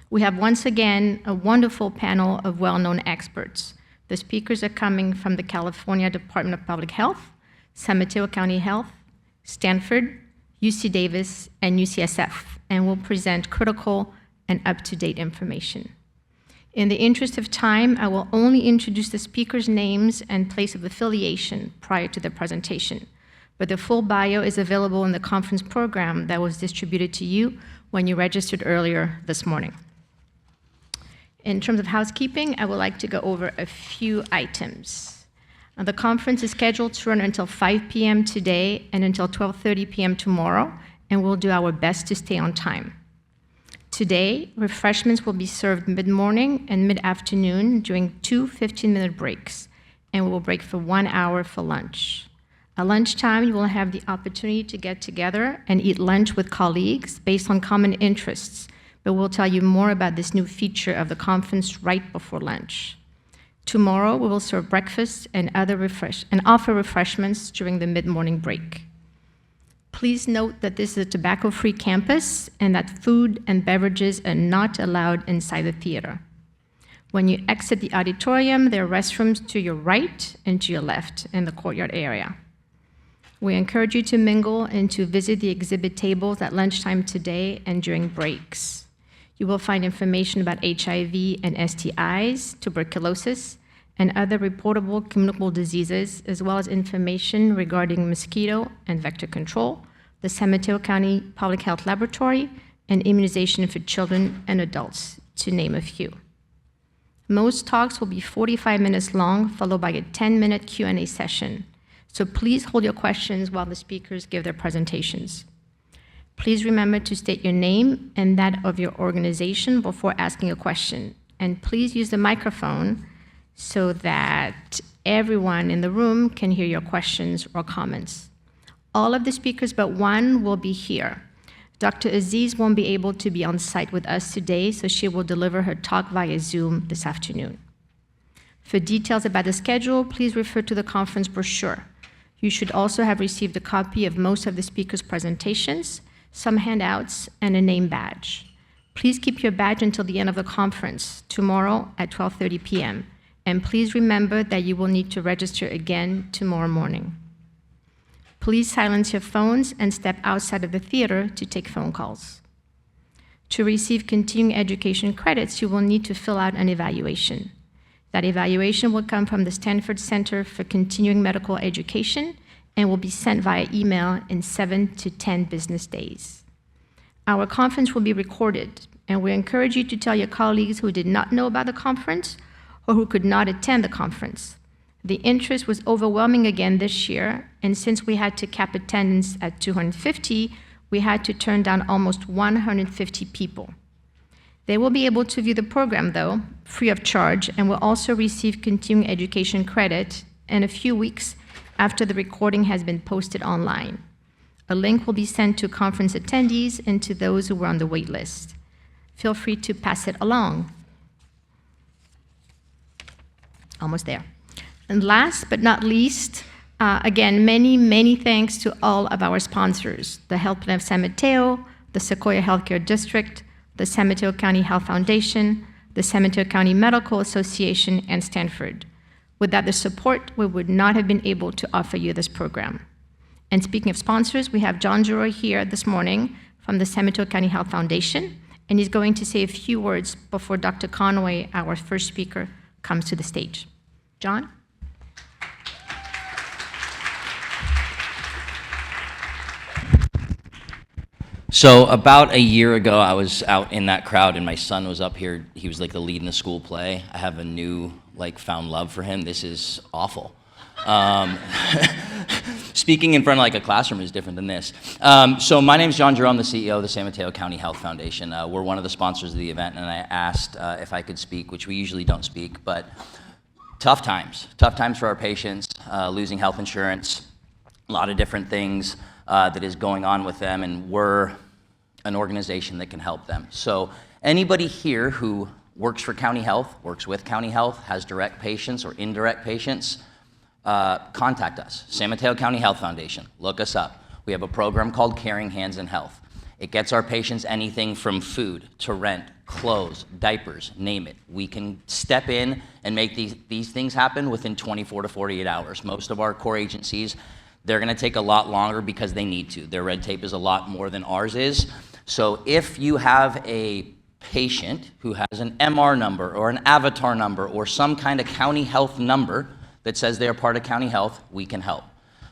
We have once again a wonderful panel of well-known experts. The speakers are coming from the California Department of Public Health, San Mateo County Health, Stanford, UC Davis, and UCSF, and will present critical and up-to-date information. In the interest of time, I will only introduce the speakers' names and place of affiliation prior to the presentation, but the full bio is available in the conference program that was distributed to you when you registered earlier this morning. In terms of housekeeping, I would like to go over a few items. The conference is scheduled to run until 5 p.m. today and until 12:30 p.m. tomorrow, and we'll do our best to stay on time. Today, refreshments will be served mid-morning and mid-afternoon during 2 15-minute breaks, and we will break for 1 hour for lunch. At lunchtime, you will have the opportunity to get together and eat lunch with colleagues based on common interests, but we'll tell you more about this new feature of the conference right before lunch. Tomorrow, we will serve breakfast and offer refreshments during the mid-morning break. Please note that this is a tobacco-free campus and that food and beverages are not allowed inside the theater. When you exit the auditorium, there are restrooms to your right and to your left in the courtyard area. We encourage you to mingle and to visit the exhibit tables at lunchtime today and during breaks. You will find information about HIV and STIs, tuberculosis, and other reportable communicable diseases, as well as information regarding mosquito and vector control, the San Mateo County Public Health Laboratory, and immunization for children and adults, to name a few. Most talks will be 45 minutes long, followed by a 10-minute Q&A session. So please hold your questions while the speakers give their presentations. Please remember to state your name and that of your organization before asking a question. And please use the microphone so that everyone in the room can hear your questions or comments. All of the speakers but one will be here. Dr. Aziz won't be able to be on site with us today, so she will deliver her talk via Zoom this afternoon. For details about the schedule, please refer to the conference brochure. You should also have received a copy of most of the speakers' presentations, some handouts, and a name badge. Please keep your badge until the end of the conference, tomorrow at 12:30 p.m. And please remember that you will need to register again tomorrow morning. Please silence your phones and step outside of the theater to take phone calls. To receive continuing education credits, you will need to fill out an evaluation. That evaluation will come from the Stanford Center for Continuing Medical Education and will be sent via email in 7 to 10 business days. Our conference will be recorded, and we encourage you to tell your colleagues who did not know about the conference or who could not attend the conference. The interest was overwhelming again this year, and since we had to cap attendance at 250, we had to turn down almost 150 people. They will be able to view the program, though, free of charge, and will also receive continuing education credit in a few weeks after the recording has been posted online. A link will be sent to conference attendees and to those who were on the wait list. Feel free to pass it along. Almost there. And last but not least, again, many thanks to all of our sponsors, the Health Plan of San Mateo, the Sequoia Healthcare District, the San Mateo County Health Foundation, the San Mateo County Medical Association, and Stanford. Without the support, we would not have been able to offer you this program. And speaking of sponsors, we have John Giroux here this morning from the San Mateo County Health Foundation, and he's going to say a few words before Dr. Conway, our first speaker, comes to the stage. John? So about a year ago, I was out in that crowd, and my son was up here. He was like the lead in the school play. I have a new, found love for him. This is awful. Speaking in front of a classroom is different than this. So my name is John Giroux. I'm the CEO of the San Mateo County Health Foundation. We're one of the sponsors of the event, and I asked if I could speak, which we usually don't speak, but tough times for our patients, losing health insurance, a lot of different things that is going on with them, and we're an organization that can help them. So anybody here who works for county health, works with county health, has direct patients or indirect patients, contact us, San Mateo County Health Foundation. Look us up. We have a program called Caring Hands in Health. It gets our patients anything from food to rent, clothes, diapers, name it. We can step in and make these things happen within 24 to 48 hours. Most of our core agencies, they're gonna take a lot longer because they need to. Their red tape is a lot more than ours is. So if you have a patient who has an MR number or an avatar number or some kind of county health number that says they're part of county health, we can help.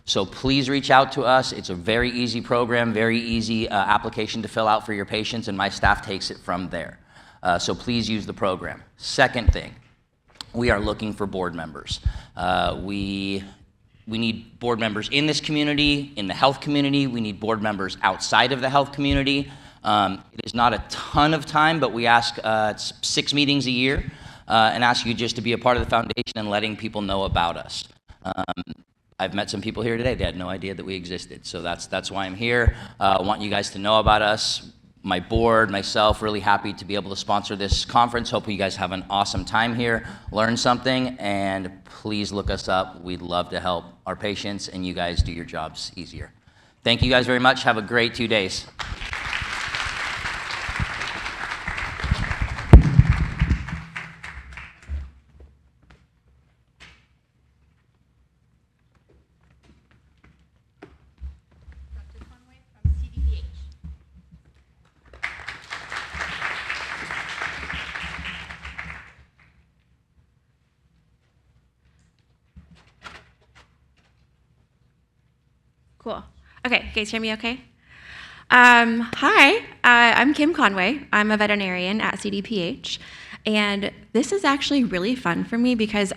So please reach out to us. It's a very easy program, very easy application to fill out for your patients, and my staff takes it from there. So please use the program. Second thing, we are looking for board members. We need board members in this community, in the health community. We need board members outside of the health community. It is not a ton of time, but we ask it's 6 meetings a year and ask you just to be a part of the foundation and letting people know about us. I've met some people here today. They had no idea that we existed. So that's why I'm here. I want you guys to know about us. My board, myself, really happy to be able to sponsor this conference. Hope you guys have an awesome time here, learn something, and please look us up. We'd love to help our patients and you guys do your jobs easier. Thank you guys very much. Have a great 2 days. Cool. Okay, you guys hear me okay? Hi, I'm Kim Conway. I'm a veterinarian at CDPH. And this is actually really fun for me because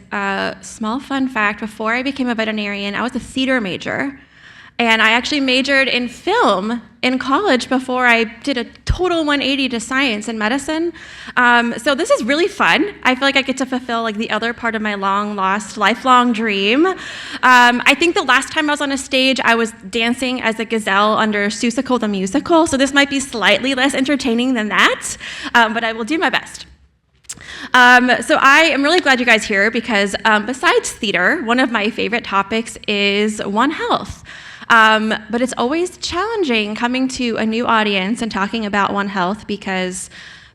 small fun fact, before I became a veterinarian, I was a theater major. And I actually majored in film in college before I did a total 180 to science and medicine. So this is really fun. I feel like I get to fulfill like the other part of my long-lost, lifelong dream. I think the last time I was on a stage, I was dancing as a gazelle under Seussical the Musical. So this might be slightly less entertaining than that, but I will do my best. So I am really glad you guys are here because besides theater, one of my favorite topics is One Health. But it's always challenging coming to a new audience and talking about One Health because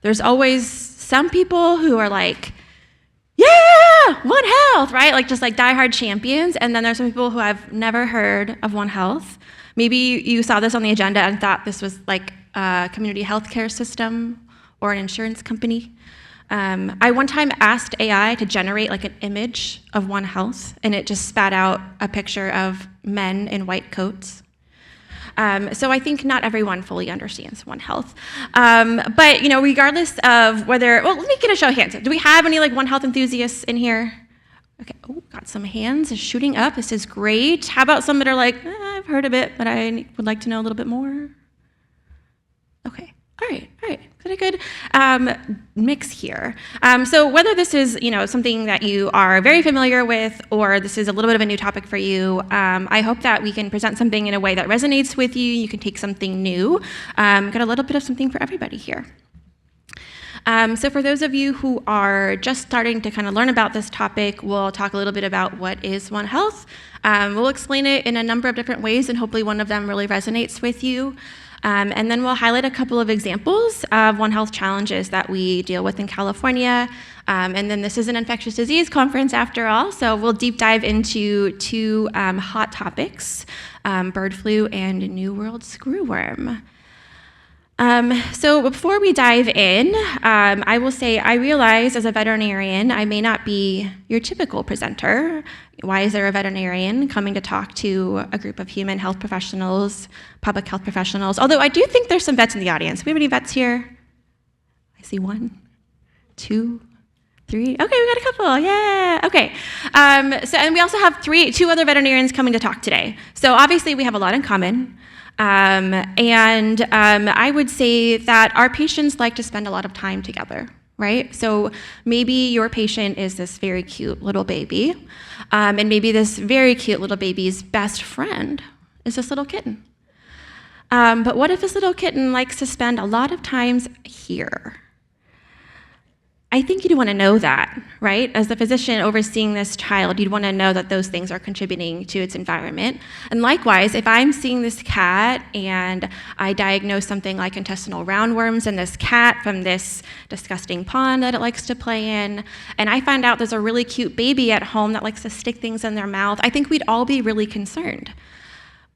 there's always some people who are like, yeah, One Health, right? Like just like diehard champions. And then there's some people who have never heard of One Health. Maybe you saw this on the agenda and thought this was like a community healthcare system or an insurance company. I one time asked AI to generate like an image of One Health, and it just spat out a picture of men in white coats. So I think not everyone fully understands One Health. But you know, regardless of whether, well, let me get a show of hands. Do we have any like One Health enthusiasts in here? Okay, oh, got some hands shooting up. This is great. How about some that are like, I've heard of it, but I would like to know a little bit more? Okay. All right, got a good mix here. So whether this is, you know, something that you are very familiar with, or this is a little bit of a new topic for you, I hope that we can present something in a way that resonates with you. You can take something new. Got a little bit of something for everybody here. So for those of you who are just starting to kind of learn about this topic, we'll talk a little bit about what is One Health. We'll explain it in a number of different ways, and hopefully one of them really resonates with you. And then we'll highlight a couple of examples of One Health challenges that we deal with in California. And then this is an infectious disease conference after all, so we'll deep dive into 2 hot topics, bird flu and New World screwworm. So before we dive in, I will say I realize as a veterinarian, I may not be your typical presenter. Why is there a veterinarian coming to talk to a group of human health professionals, public health professionals? Although I do think there's some vets in the audience. Do we have any vets here? I see 1, 2, 3. Okay, we got a couple. Yeah. Okay. And we also have 2 other veterinarians coming to talk today. So obviously we have a lot in common. I would say that our patients like to spend a lot of time together, right? So maybe your patient is this very cute little baby, and maybe this very cute little baby's best friend is this little kitten. But what if this little kitten likes to spend a lot of times here? I think you'd want to know that, right? As the physician overseeing this child, you'd want to know that those things are contributing to its environment. And likewise, if I'm seeing this cat and I diagnose something like intestinal roundworms in this cat from this disgusting pond that it likes to play in, and I find out there's a really cute baby at home that likes to stick things in their mouth, I think we'd all be really concerned.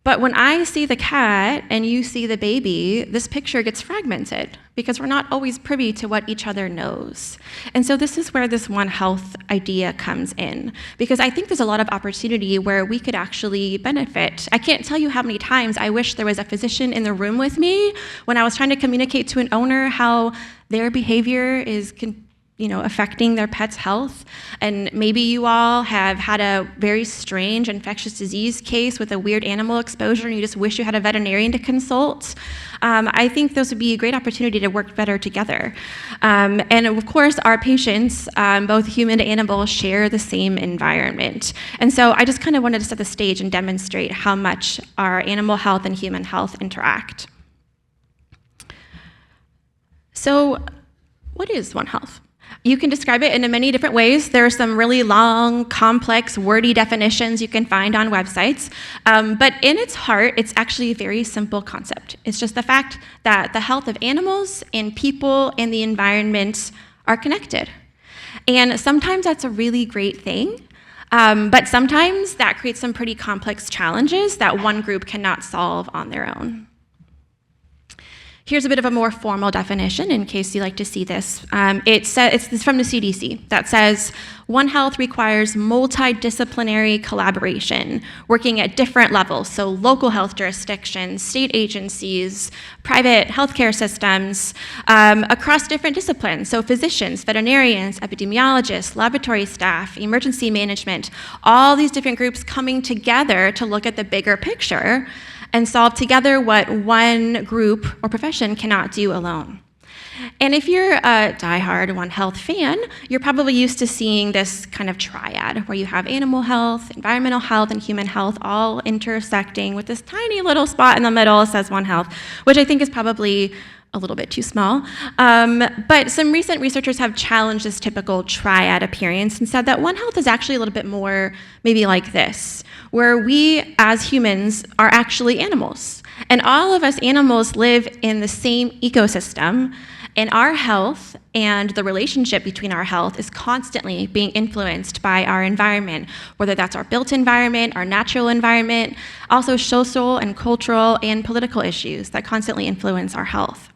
But when I see the cat and you see the baby, this picture gets fragmented because we're not always privy to what each other knows. And so this is where this One Health idea comes in, because I think there's a lot of opportunity where we could actually benefit. I can't tell you how many times I wish there was a physician in the room with me when I was trying to communicate to an owner how their behavior is affecting their pet's health. And maybe you all have had a very strange infectious disease case with a weird animal exposure and you just wish you had a veterinarian to consult. I think those would be a great opportunity to work better together. And of course, our patients, both human and animal, share the same environment. And so I just kind of wanted to set the stage and demonstrate how much our animal health and human health interact. So what is One Health? You can describe it in many different ways. There are some really long, complex, wordy definitions you can find on websites. But in its heart, it's actually a very simple concept. It's just the fact that the health of animals and people and the environment are connected. And sometimes that's a really great thing. But sometimes that creates some pretty complex challenges that one group cannot solve on their own. Here's a bit of a more formal definition in case you like to see this. It's from the CDC that says, One Health requires multidisciplinary collaboration, working at different levels, so local health jurisdictions, state agencies, private healthcare systems, across different disciplines, so physicians, veterinarians, epidemiologists, laboratory staff, emergency management, all these different groups coming together to look at the bigger picture and solve together what one group or profession cannot do alone. And if you're a diehard One Health fan, you're probably used to seeing this kind of triad where you have animal health, environmental health, and human health all intersecting with this tiny little spot in the middle that says One Health, which I think is probably a little bit too small. But some recent researchers have challenged this typical triad appearance and said that One Health is actually a little bit more maybe like this, where we as humans are actually animals. And all of us animals live in the same ecosystem, and our health and the relationship between our health is constantly being influenced by our environment, whether that's our built environment, our natural environment, also social and cultural and political issues that constantly influence our health.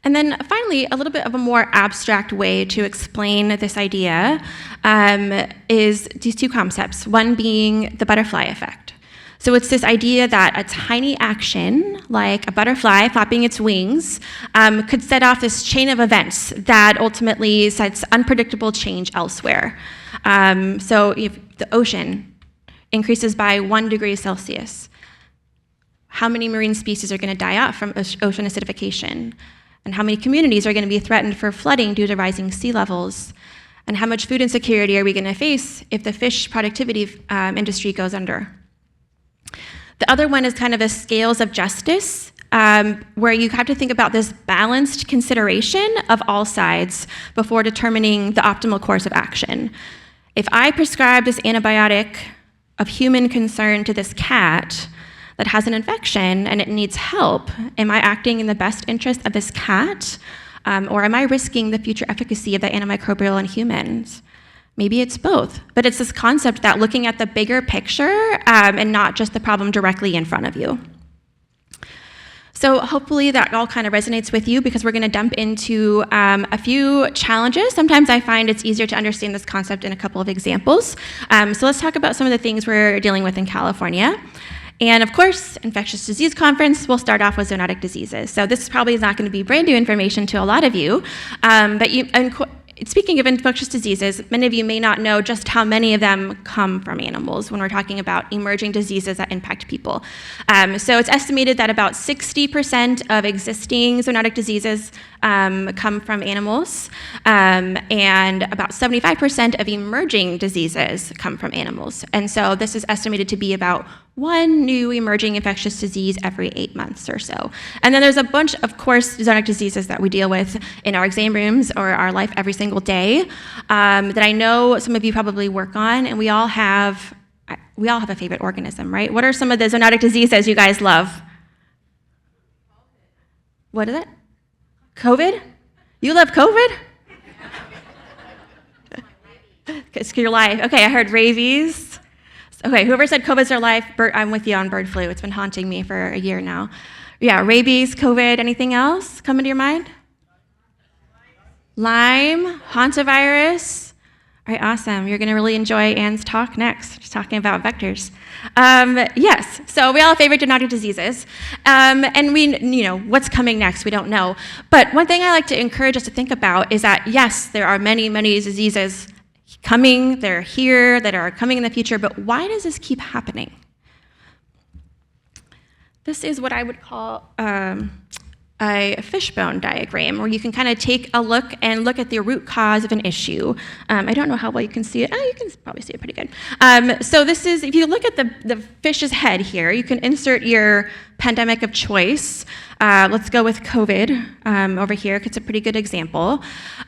And then finally, a little bit of a more abstract way to explain this idea is these two concepts, one being the butterfly effect. So it's this idea that a tiny action, like a butterfly flapping its wings, could set off this chain of events that ultimately sets unpredictable change elsewhere. So if the ocean increases by 1 degree Celsius, how many marine species are going to die out from ocean acidification? And how many communities are going to be threatened for flooding due to rising sea levels? And how much food insecurity are we going to face if the fish productivity industry goes under? The other one is kind of a scales of justice, where you have to think about this balanced consideration of all sides before determining the optimal course of action. If I prescribe this antibiotic of human concern to this cat that has an infection and it needs help, am I acting in the best interest of this cat? Or am I risking the future efficacy of that antimicrobial in humans? Maybe it's both, but it's this concept that looking at the bigger picture and not just the problem directly in front of you. So hopefully that all kind of resonates with you, because we're going to dump into a few challenges. Sometimes I find it's easier to understand this concept in a couple of examples. So let's talk about some of the things we're dealing with in California. And of course, infectious disease conference, we'll start off with zoonotic diseases. So this probably is not going to be brand new information to a lot of you, speaking of infectious diseases, many of you may not know just how many of them come from animals when we're talking about emerging diseases that impact people. So it's estimated that about 60% of existing zoonotic diseases come from animals, and about 75% of emerging diseases come from animals. And so this is estimated to be about one new emerging infectious disease every 8 months or so. And then there's a bunch, of course, zoonotic diseases that we deal with in our exam rooms or our life every single day that I know some of you probably work on, and we all have a favorite organism, right? What are some of the zoonotic diseases you guys love? What is it? COVID? You love COVID? It's your life. Okay, I heard rabies. Okay, whoever said COVID's their life, I'm with you on bird flu. It's been haunting me for a year now. Yeah, rabies, COVID, anything else come into your mind? Lyme, hantavirus. All right, awesome. You're going to really enjoy Anne's talk next. She's talking about vectors. Yes, so we all have favorite zoonotic diseases. And what's coming next, we don't know. But one thing I like to encourage us to think about is that, yes, there are many, many diseases coming, they're here, that are coming in the future, but why does this keep happening? This is what I would call a fishbone diagram, where you can kind of take a look and look at the root cause of an issue. I don't know how well you can see it. You can probably see it pretty good. So this is, if you look at the fish's head here, you can insert your pandemic of choice. Let's go with COVID over here, because it's a pretty good example.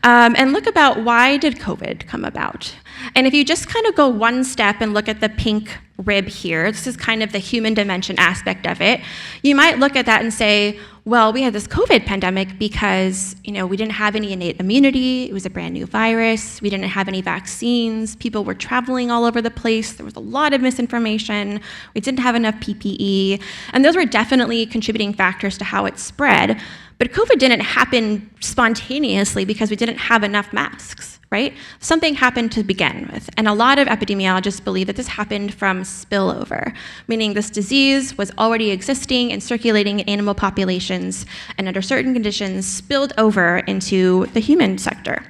And look about, why did COVID come about? And if you just kind of go one step and look at the pink rib here, this is kind of the human dimension aspect of it, you might look at that and say, well, we had this COVID pandemic because, we didn't have any innate immunity. It was a brand new virus. We didn't have any vaccines. People were traveling all over the place. There was a lot of misinformation. We didn't have enough PPE. And those were definitely contributing factors to how it spread. But COVID didn't happen spontaneously because we didn't have enough masks, right? Something happened to begin with. And a lot of epidemiologists believe that this happened from spillover, meaning this disease was already existing and circulating in animal populations, and under certain conditions spilled over into the human sector.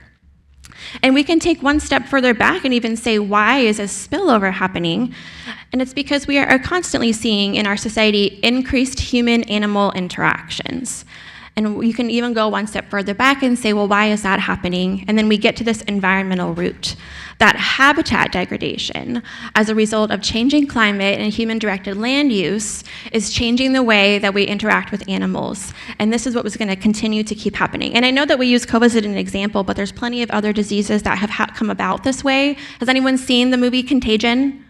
And we can take one step further back and even say, why is this spillover happening? And it's because we are constantly seeing in our society increased human-animal interactions. And you can even go one step further back and say, well, why is that happening? And then we get to this environmental root, that habitat degradation as a result of changing climate and human-directed land use is changing the way that we interact with animals. And this is what was going to continue to keep happening. And I know that we use COVID as an example, but there's plenty of other diseases that have come about this way. Has anyone seen the movie Contagion?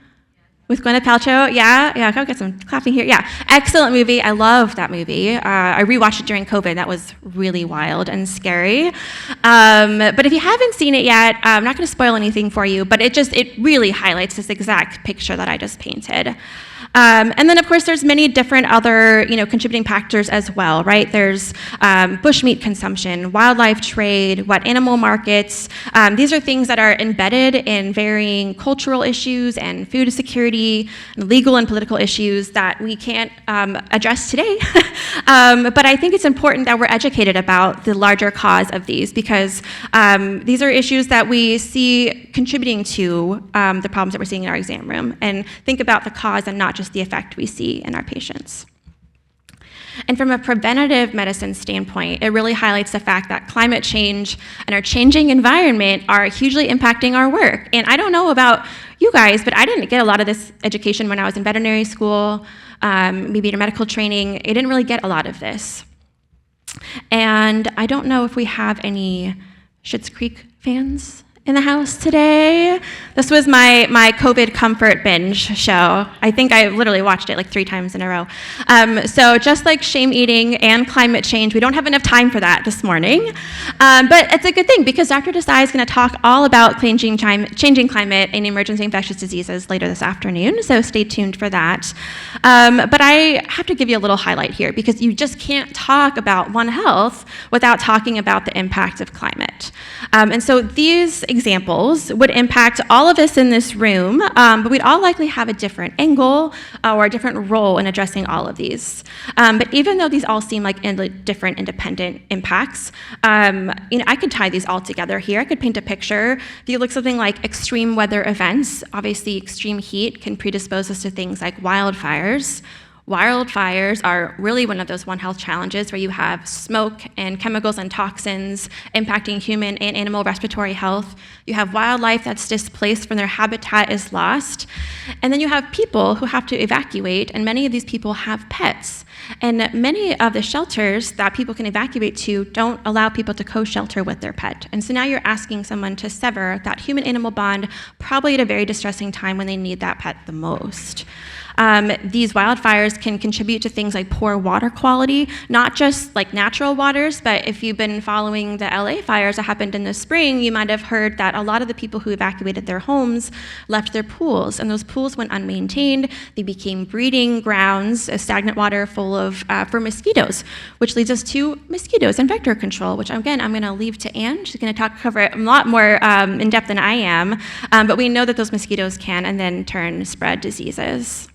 With Gwyneth Paltrow? Yeah, go get some clapping here. Yeah, excellent movie. I love that movie. I rewatched it during COVID. That was really wild and scary. But if you haven't seen it yet, I'm not going to spoil anything for you, but it really highlights this exact picture that I just painted. And then, of course, there's many different other, contributing factors as well, right? There's bushmeat consumption, wildlife trade, wet animal markets. These are things that are embedded in varying cultural issues and food security, and legal and political issues that we can't address today. But I think it's important that we're educated about the larger cause of these, because these are issues that we see contributing to the problems that we're seeing in our exam room, and think about the cause and not just the effect we see in our patients. And from a preventative medicine standpoint, it really highlights the fact that climate change and our changing environment are hugely impacting our work. And I don't know about you guys, but I didn't get a lot of this education when I was in veterinary school, maybe in medical training. I didn't really get a lot of this. And I don't know if we have any Schitt's Creek fans in the house today. This was my COVID comfort binge show. I think I literally watched it like 3 times in a row. So just like shame eating and climate change, we don't have enough time for that this morning. But it's a good thing, because Dr. Desai is going to talk all about changing climate and emergency infectious diseases later this afternoon, so stay tuned for that. But I have to give you a little highlight here, because you just can't talk about One Health without talking about the impact of climate. And so these examples would impact all of us in this room, but we'd all likely have a different angle or a different role in addressing all of these. But even though these all seem like different independent impacts, I could tie these all together here. I could paint a picture. If you look something like extreme weather events, obviously extreme heat can predispose us to things like wildfires, Wildfires are really one of those One Health challenges where you have smoke and chemicals and toxins impacting human and animal respiratory health. You have wildlife that's displaced from their habitat is lost. And then you have people who have to evacuate, and many of these people have pets. And many of the shelters that people can evacuate to don't allow people to co-shelter with their pet. And so now you're asking someone to sever that human-animal bond, probably at a very distressing time when they need that pet the most. These wildfires can contribute to things like poor water quality, not just like natural waters, but if you've been following the LA fires that happened in the spring, you might have heard that a lot of the people who evacuated their homes left their pools, and those pools went unmaintained. They became breeding grounds, stagnant water full of for mosquitoes, which leads us to mosquitoes and vector control, which again, I'm gonna leave to Anne. She's gonna cover it a lot more in depth than I am, but we know that those mosquitoes can and then spread diseases.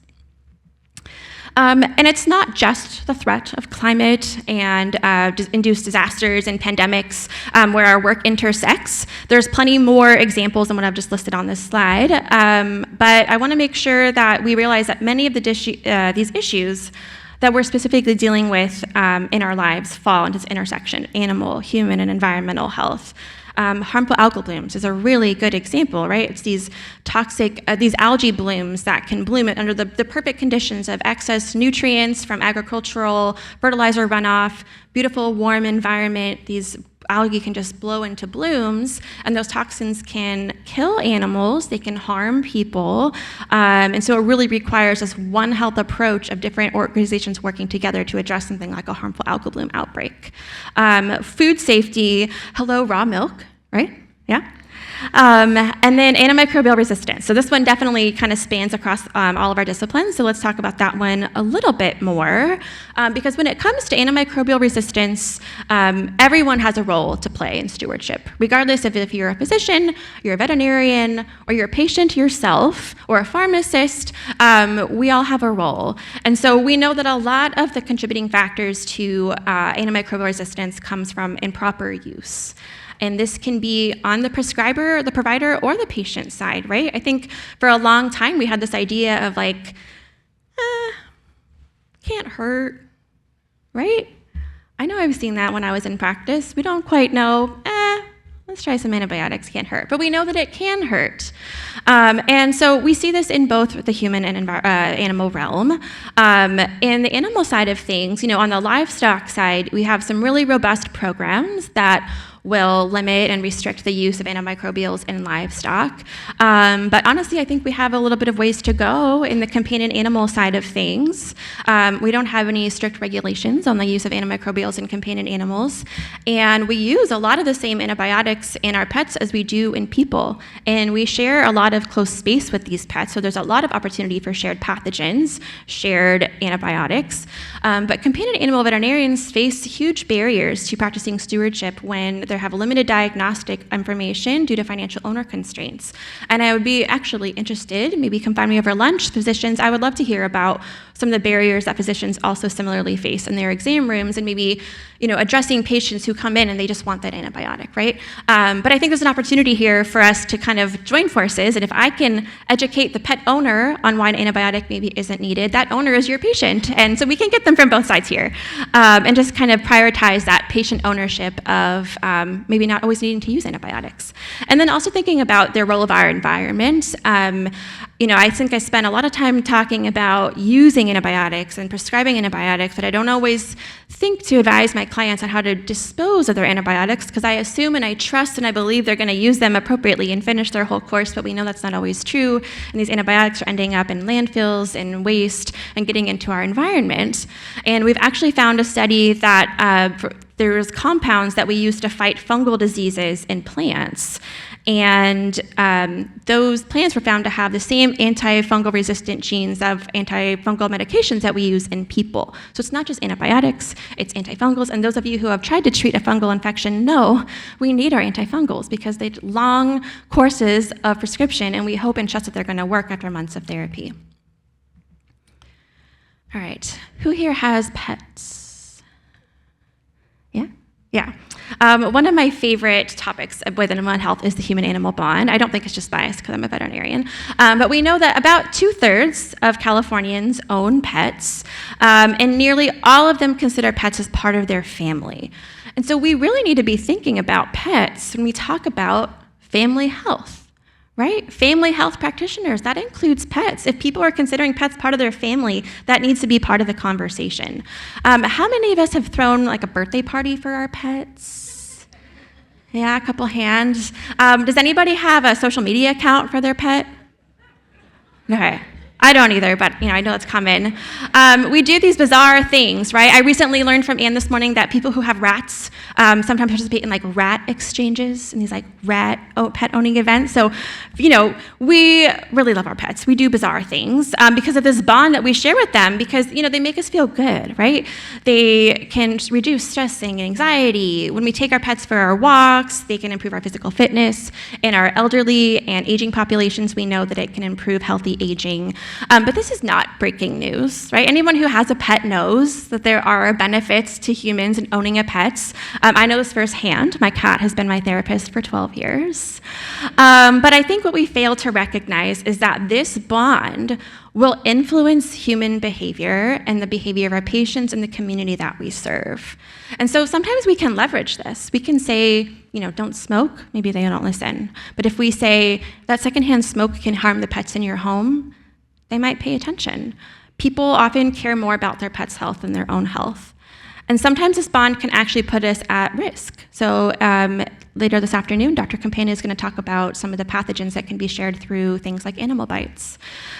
And it's not just the threat of climate and induced disasters and pandemics where our work intersects. There's plenty more examples than what I've just listed on this slide, but I want to make sure that we realize that many of these issues that we're specifically dealing with in our lives fall into this intersection: animal, human, and environmental health. Harmful algal blooms is a really good example, right? It's these toxic, these algae blooms that can bloom under the perfect conditions of excess nutrients from agricultural fertilizer runoff, beautiful warm environment. These algae can just blow into blooms, and those toxins can kill animals, they can harm people, and so it really requires this One Health approach of different organizations working together to address something like a harmful algal bloom outbreak. Food safety, hello, raw milk, right? Yeah. And then antimicrobial resistance. So this one definitely kind of spans across all of our disciplines, so let's talk about that one a little bit more, because when it comes to antimicrobial resistance, everyone has a role to play in stewardship, regardless of if you're a physician, you're a veterinarian, or you're a patient yourself, or a pharmacist, we all have a role. And so we know that a lot of the contributing factors to antimicrobial resistance comes from improper use. And this can be on the prescriber, the provider, or the patient side, right? I think for a long time we had this idea of like, can't hurt, right? I know I've seen that when I was in practice. We don't quite know, let's try some antibiotics, can't hurt. But we know that it can hurt. And so we see this in both the human and animal realm. In the animal side of things, on the livestock side, we have some really robust programs that will limit and restrict the use of antimicrobials in livestock. But honestly, I think we have a little bit of ways to go in the companion animal side of things. We don't have any strict regulations on the use of antimicrobials in companion animals. And we use a lot of the same antibiotics in our pets as we do in people. And we share a lot of close space with these pets, so there's a lot of opportunity for shared pathogens, shared antibiotics. But companion animal veterinarians face huge barriers to practicing stewardship when they have limited diagnostic information due to financial owner constraints. And I would be actually interested, maybe come find me over lunch, physicians, I would love to hear about some of the barriers that physicians also similarly face in their exam rooms, and maybe addressing patients who come in and they just want that antibiotic, right? But I think there's an opportunity here for us to kind of join forces, and if I can educate the pet owner on why an antibiotic maybe isn't needed, that owner is your patient, and so we can get them from both sides here, and just kind of prioritize that patient ownership of maybe not always needing to use antibiotics. And then also thinking about their role of our environment. I think I spent a lot of time talking about using antibiotics and prescribing antibiotics, but I don't always think to advise my clients on how to dispose of their antibiotics, because I assume and I trust and I believe they're going to use them appropriately and finish their whole course, but we know that's not always true, and these antibiotics are ending up in landfills and waste and getting into our environment. And we've actually found a study that there's compounds that we use to fight fungal diseases in plants. And those plants were found to have the same antifungal resistant genes of antifungal medications that we use in people. So it's not just antibiotics, it's antifungals. And those of you who have tried to treat a fungal infection know we need our antifungals because they have long courses of prescription, and we hope and trust that they're going to work after months of therapy. All right, who here has pets? Yeah? One of my favorite topics within animal health is the human-animal bond. I don't think it's just biased because I'm a veterinarian, but we know that about 2/3 of Californians own pets, and nearly all of them consider pets as part of their family. And so we really need to be thinking about pets when we talk about family health, right? Family health practitioners, that includes pets. If people are considering pets part of their family, that needs to be part of the conversation. How many of us have thrown like a birthday party for our pets? Yeah, a couple hands. Does anybody have a social media account for their pet? Okay. I don't either, but I know it's common. We do these bizarre things, right? I recently learned from Anne this morning that people who have rats sometimes participate in like rat exchanges and these like pet owning events. So, we really love our pets. We do bizarre things because of this bond that we share with them because, they make us feel good, right? They can reduce stress and anxiety. When we take our pets for our walks, they can improve our physical fitness. In our elderly and aging populations, we know that it can improve healthy aging. But this is not breaking news, right? Anyone who has a pet knows that there are benefits to humans in owning a pet. I know this firsthand. My cat has been my therapist for 12 years. But I think what we fail to recognize is that this bond will influence human behavior and the behavior of our patients and the community that we serve. And so sometimes we can leverage this. We can say, don't smoke. Maybe they don't listen. But if we say that secondhand smoke can harm the pets in your home, they might pay attention. People often care more about their pet's health than their own health. And sometimes this bond can actually put us at risk. So later this afternoon, Dr. Campana is going to talk about some of the pathogens that can be shared through things like animal bites.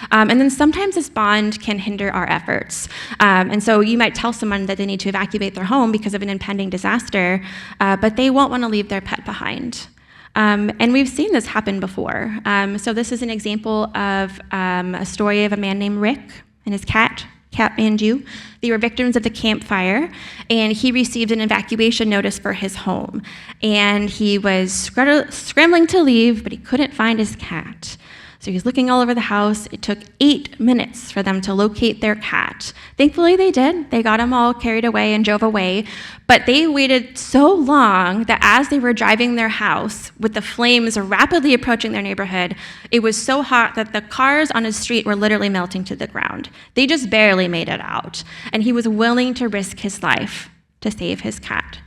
And then sometimes this bond can hinder our efforts. And so you might tell someone that they need to evacuate their home because of an impending disaster, but they won't want to leave their pet behind. And we've seen this happen before. So this is an example of a story of a man named Rick and his cat Manju. They were victims of the Camp Fire, and he received an evacuation notice for his home. And he was scrambling to leave, but he couldn't find his cat. So he was looking all over the house. It took 8 minutes for them to locate their cat. Thankfully, they did. They got him all carried away and drove away. But they waited so long that as they were driving their house, with the flames rapidly approaching their neighborhood, it was so hot that the cars on his street were literally melting to the ground. They just barely made it out. And he was willing to risk his life to save his cat,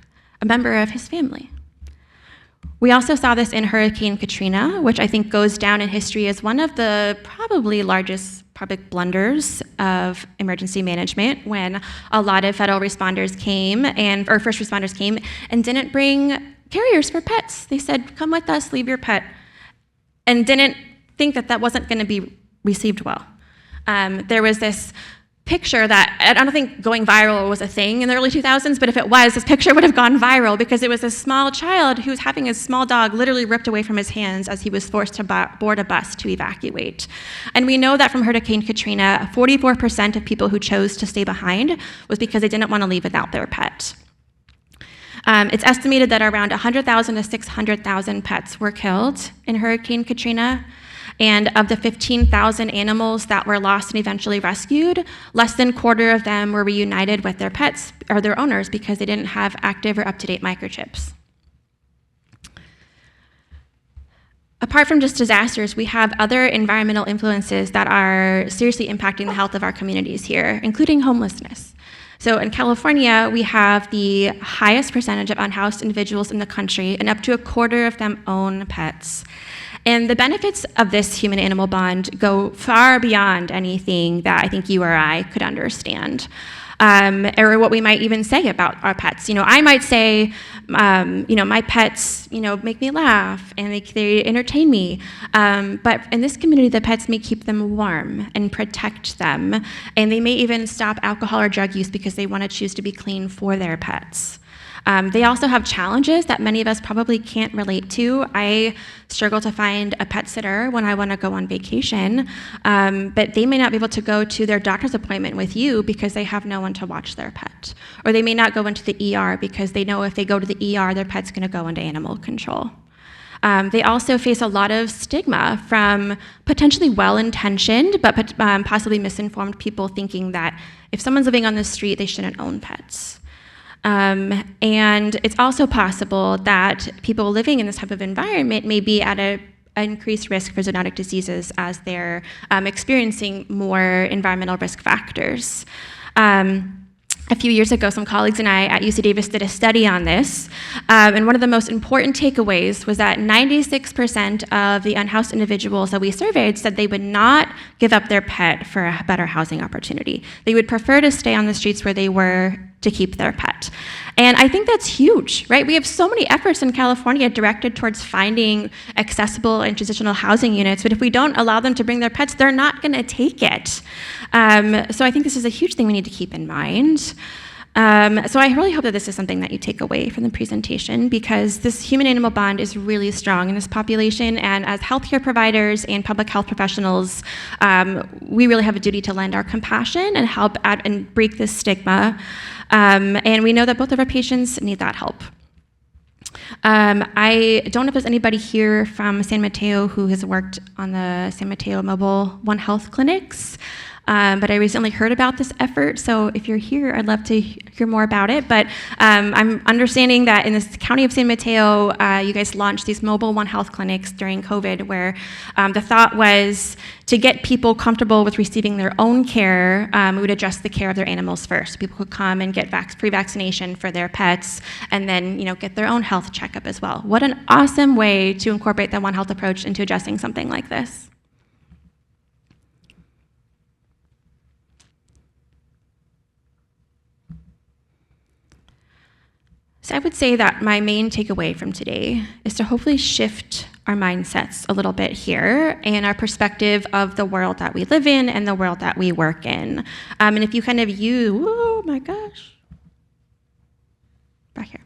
a member of his family. We also saw this in Hurricane Katrina, which I think goes down in history as one of the probably largest public blunders of emergency management, when a lot of federal responders came or first responders came and didn't bring carriers for pets. They said, come with us, leave your pet, and didn't think that that wasn't going to be received well. There was this picture that, I don't think going viral was a thing in the early 2000s, but if it was, this picture would have gone viral because it was a small child who was having his small dog literally ripped away from his hands as he was forced to board a bus to evacuate. And we know that from Hurricane Katrina, 44% of people who chose to stay behind was because they didn't want to leave without their pet. It's estimated that around 100,000 to 600,000 pets were killed in Hurricane Katrina. And of the 15,000 animals that were lost and eventually rescued, less than a quarter of them were reunited with their pets or their owners because they didn't have active or up-to-date microchips. Apart from just disasters, we have other environmental influences that are seriously impacting the health of our communities here, including homelessness. So in California, we have the highest percentage of unhoused individuals in the country, and up to a quarter of them own pets. And the benefits of this human-animal bond go far beyond anything that I think you or I could understand, or what we might even say about our pets. I might say, my pets, make me laugh and they entertain me. But in this community, the pets may keep them warm and protect them, and they may even stop alcohol or drug use because they want to choose to be clean for their pets. They also have challenges that many of us probably can't relate to. I struggle to find a pet sitter when I want to go on vacation, but they may not be able to go to their doctor's appointment with you because they have no one to watch their pet. Or they may not go into the ER because they know if they go to the ER, their pet's going to go into animal control. They also face a lot of stigma from potentially well-intentioned but possibly misinformed people thinking that if someone's living on the street, they shouldn't own pets. And it's also possible that people living in this type of environment may be at an increased risk for zoonotic diseases as they're experiencing more environmental risk factors. A few years ago, some colleagues and I at UC Davis did a study on this, and one of the most important takeaways was that 96% of the unhoused individuals that we surveyed said they would not give up their pet for a better housing opportunity. They would prefer to stay on the streets where they were to keep their pet. And I think that's huge, right? We have so many efforts in California directed towards finding accessible and transitional housing units, but if we don't allow them to bring their pets, they're not gonna take it. So I think this is a huge thing we need to keep in mind. So I really hope that this is something that you take away from the presentation, because this human-animal bond is really strong in this population, and as healthcare providers and public health professionals, we really have a duty to lend our compassion and help and break this stigma. And we know that both of our patients need that help. I don't know if there's anybody here from San Mateo who has worked on the San Mateo Mobile One Health clinics. But I recently heard about this effort, so if you're here, I'd love to hear more about it. But I'm understanding that in the county of San Mateo, you guys launched these mobile One Health clinics during COVID, where the thought was to get people comfortable with receiving their own care. We would address the care of their animals first. People could come and get pre-vaccination for their pets, and then get their own health checkup as well. What an awesome way to incorporate the One Health approach into addressing something like this. So I would say that my main takeaway from today is to hopefully shift our mindsets a little bit here and our perspective of the world that we live in and the world that we work in. And if you kind of oh my gosh, back here.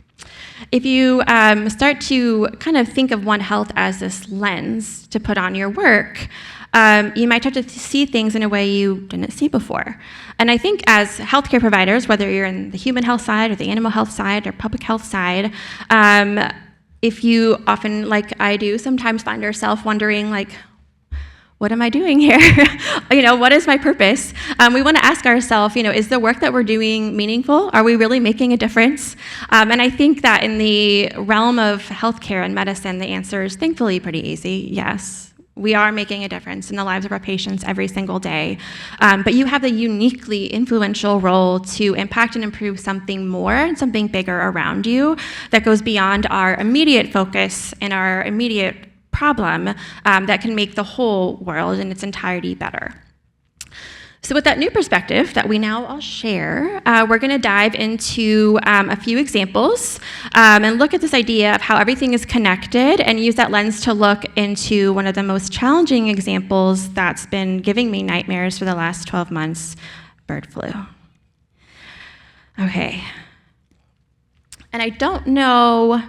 If you start to kind of think of One Health as this lens to put on your work, you might start to see things in a way you didn't see before. And I think as healthcare providers, whether you're in the human health side or the animal health side or public health side, if you often, like I do, sometimes find yourself wondering, like, what am I doing here? What is my purpose? We want to ask ourselves, is the work that we're doing meaningful? Are we really making a difference? And I think that in the realm of healthcare and medicine, the answer is thankfully pretty easy. Yes, we are making a difference in the lives of our patients every single day. But you have the uniquely influential role to impact and improve something more and something bigger around you that goes beyond our immediate focus and our immediate problem that can make the whole world in its entirety better. So with that new perspective that we now all share, we're going to dive into a few examples and look at this idea of how everything is connected and use that lens to look into one of the most challenging examples that's been giving me nightmares for the last 12 months, bird flu. Okay. And I don't know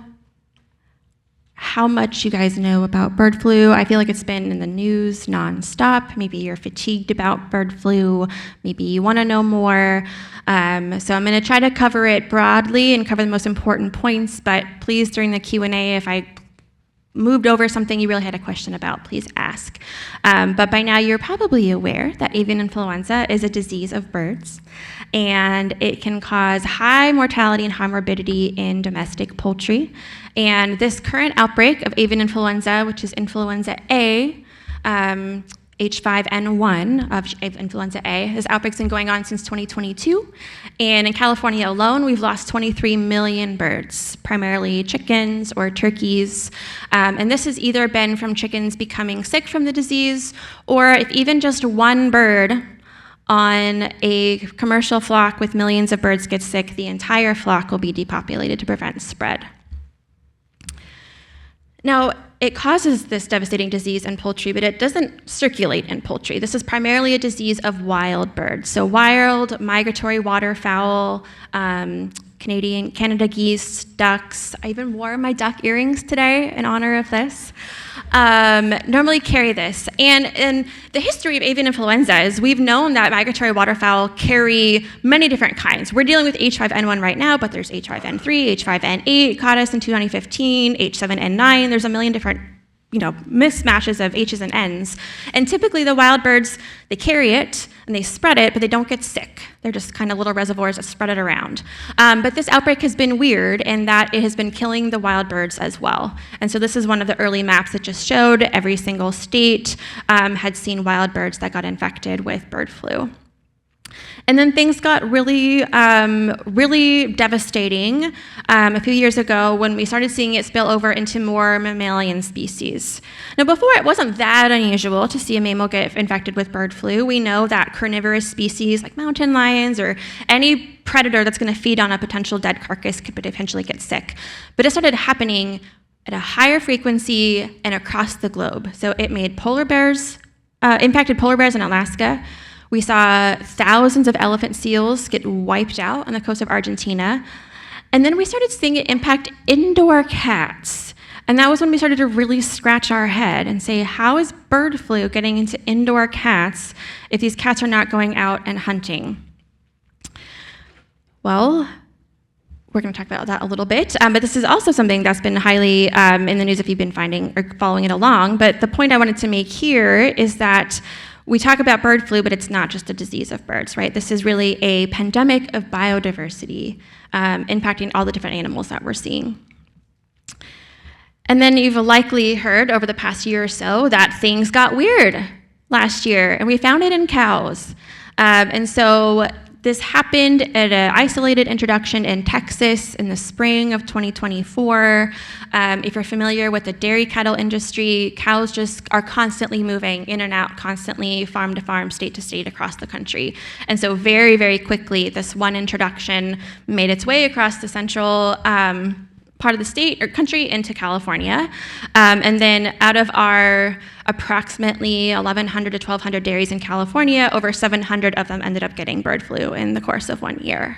how much you guys know about bird flu. I feel like it's been in the news nonstop. Maybe you're fatigued about bird flu. Maybe you want to know more. So I'm going to try to cover it broadly and cover the most important points, but please, during the Q&A, if I moved over something you really had a question about, please ask. But by now you're probably aware that avian influenza is a disease of birds, and it can cause high mortality and high morbidity in domestic poultry. And this current outbreak of avian influenza, which is influenza A, H5N1 of influenza A, this outbreak's been going on since 2022. And in California alone, we've lost 23 million birds, primarily chickens or turkeys. And this has either been from chickens becoming sick from the disease, or if even just one bird on a commercial flock with millions of birds gets sick, the entire flock will be depopulated to prevent spread. Now, it causes this devastating disease in poultry, but it doesn't circulate in poultry. This is primarily a disease of wild birds. So wild, migratory waterfowl, Canada geese, ducks. I even wore my duck earrings today in honor of this. Normally carry this. And in the history of avian influenza is we've known that migratory waterfowl carry many different kinds. We're dealing with H5N1 right now, but there's H5N3, H5N8 caught us in 2015, H7N9. There's a million different mismatches of H's and N's. And typically the wild birds, they carry it and they spread it, but they don't get sick. They're just kind of little reservoirs that spread it around. But this outbreak has been weird in that it has been killing the wild birds as well. And so this is one of the early maps that just showed every single state had seen wild birds that got infected with bird flu. And then things got really, really devastating a few years ago when we started seeing it spill over into more mammalian species. Now, before, it wasn't that unusual to see a mammal get infected with bird flu. We know that carnivorous species like mountain lions or any predator that's going to feed on a potential dead carcass could potentially get sick. But it started happening at a higher frequency and across the globe. So it made impacted polar bears in Alaska. We saw thousands of elephant seals get wiped out on the coast of Argentina. And then we started seeing it impact indoor cats. And that was when we started to really scratch our head and say, how is bird flu getting into indoor cats if these cats are not going out and hunting? Well, we're going to talk about that a little bit, but this is also something that's been highly in the news if you've been finding or following it along. But the point I wanted to make here is that we talk about bird flu, but it's not just a disease of birds, right? This is really a pandemic of biodiversity impacting all the different animals that we're seeing. And then you've likely heard over the past year or so that things got weird last year, and we found it in cows. And so this happened at an isolated introduction in Texas in the spring of 2024. If you're familiar with the dairy cattle industry, cows just are constantly moving in and out, constantly farm to farm, state to state across the country. And so very, very quickly, this one introduction made its way across the central part of the state or country into California. And then out of our approximately 1,100 to 1,200 dairies in California, over 700 of them ended up getting bird flu in the course of 1 year.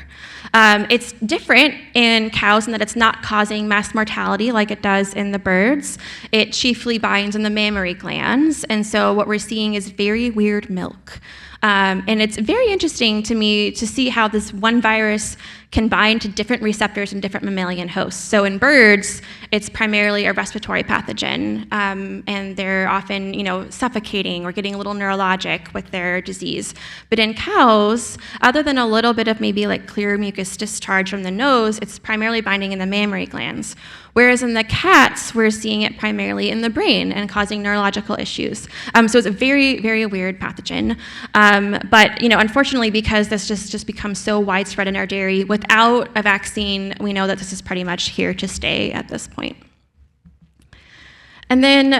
It's different in cows in that it's not causing mass mortality like it does in the birds. It chiefly binds in the mammary glands, and so what we're seeing is very weird milk. And it's very interesting to me to see how this one virus can bind to different receptors in different mammalian hosts. So in birds, it's primarily a respiratory pathogen, and they're often, suffocating or getting a little neurologic with their disease. But in cows, other than a little bit of maybe like clear mucus discharge from the nose, it's primarily binding in the mammary glands. Whereas in the cats, we're seeing it primarily in the brain and causing neurological issues. So it's a very, very weird pathogen. But unfortunately, because this just becomes so widespread in our dairy, without a vaccine, we know that this is pretty much here to stay at this point. And then,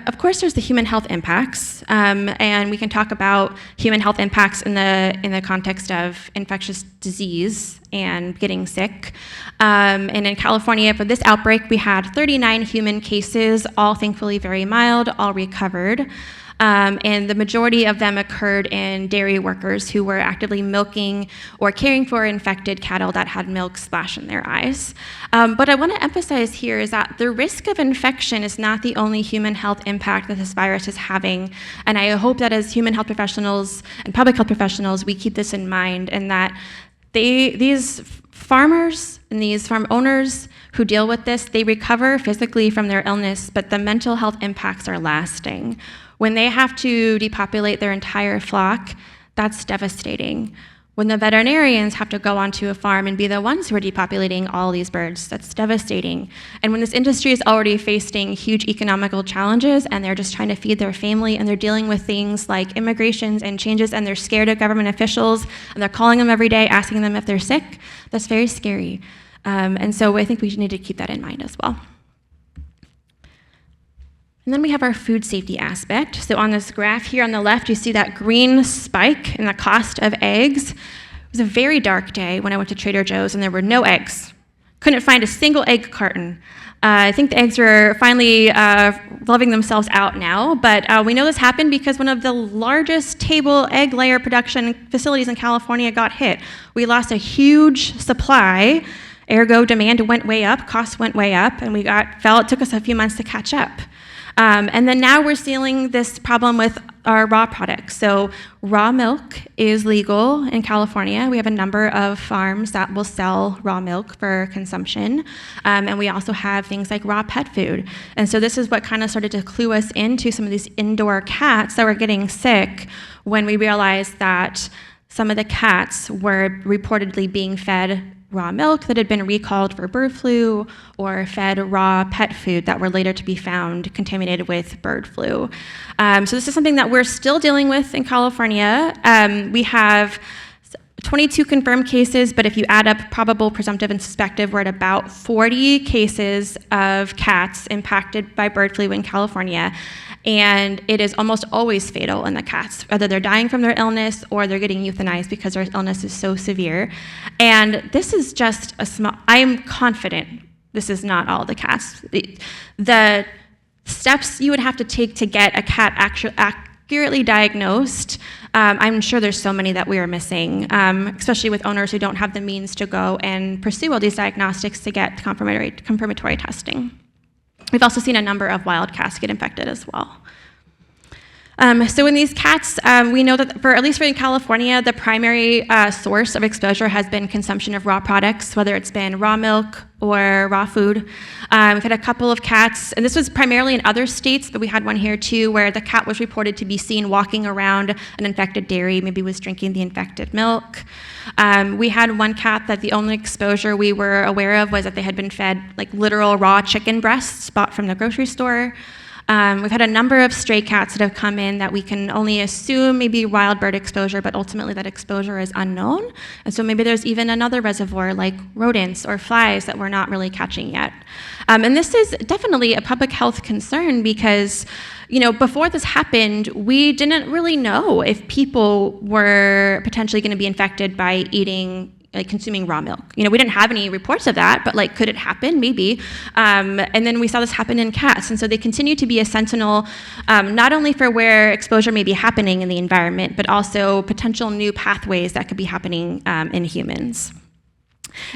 of course, there's the human health impacts, and we can talk about human health impacts in the context of infectious disease and getting sick. And in California, for this outbreak, we had 39 human cases, all thankfully very mild, all recovered. And the majority of them occurred in dairy workers who were actively milking or caring for infected cattle that had milk splash in their eyes. But I want to emphasize here is that the risk of infection is not the only human health impact that this virus is having. And I hope that as human health professionals and public health professionals, we keep this in mind, and that these farmers and these farm owners who deal with this, they recover physically from their illness, but the mental health impacts are lasting. When they have to depopulate their entire flock, that's devastating. When the veterinarians have to go onto a farm and be the ones who are depopulating all these birds, that's devastating. And when this industry is already facing huge economical challenges and they're just trying to feed their family and they're dealing with things like immigrations and changes and they're scared of government officials and they're calling them every day asking them if they're sick, that's very scary. And so I think we need to keep that in mind as well. And then we have our food safety aspect. So on this graph here on the left, you see that green spike in the cost of eggs. It was a very dark day when I went to Trader Joe's and there were no eggs. Couldn't find a single egg carton. I think the eggs are finally loving themselves out now, but we know this happened because one of the largest table egg layer production facilities in California got hit. We lost a huge supply, ergo demand went way up, costs went way up, and it took us a few months to catch up. And then now we're seeing this problem with our raw products. So raw milk is legal in California. We have a number of farms that will sell raw milk for consumption. And we also have things like raw pet food. And so this is what kind of started to clue us into some of these indoor cats that were getting sick when we realized that some of the cats were reportedly being fed raw milk that had been recalled for bird flu, or fed raw pet food that were later to be found contaminated with bird flu. So this is something that we're still dealing with in California. We have 22 confirmed cases, but if you add up probable, presumptive, and suspected, we're at about 40 cases of cats impacted by bird flu in California. And it is almost always fatal in the cats, whether they're dying from their illness or they're getting euthanized because their illness is so severe. And this is just a small, I am confident this is not all the cats. The steps you would have to take to get a cat accurately diagnosed, I'm sure there's so many that we are missing, especially with owners who don't have the means to go and pursue all these diagnostics to get confirmatory testing. We've also seen a number of wild cats get infected as well. So in these cats, we know that at least in California, the primary source of exposure has been consumption of raw products, whether it's been raw milk or raw food. We've had a couple of cats, and this was primarily in other states, but we had one here too, where the cat was reported to be seen walking around an infected dairy, maybe was drinking the infected milk. We had one cat that the only exposure we were aware of was that they had been fed like literal raw chicken breasts bought from the grocery store. We've had a number of stray cats that have come in that we can only assume maybe wild bird exposure, but ultimately that exposure is unknown. And so maybe there's even another reservoir like rodents or flies that we're not really catching yet. And this is definitely a public health concern because, you know, before this happened, we didn't really know if people were potentially going to be infected by consuming raw milk. You know, we didn't have any reports of that, but like, could it happen? Maybe. And then we saw this happen in cats. And so they continue to be a sentinel, not only for where exposure may be happening in the environment, but also potential new pathways that could be happening in humans.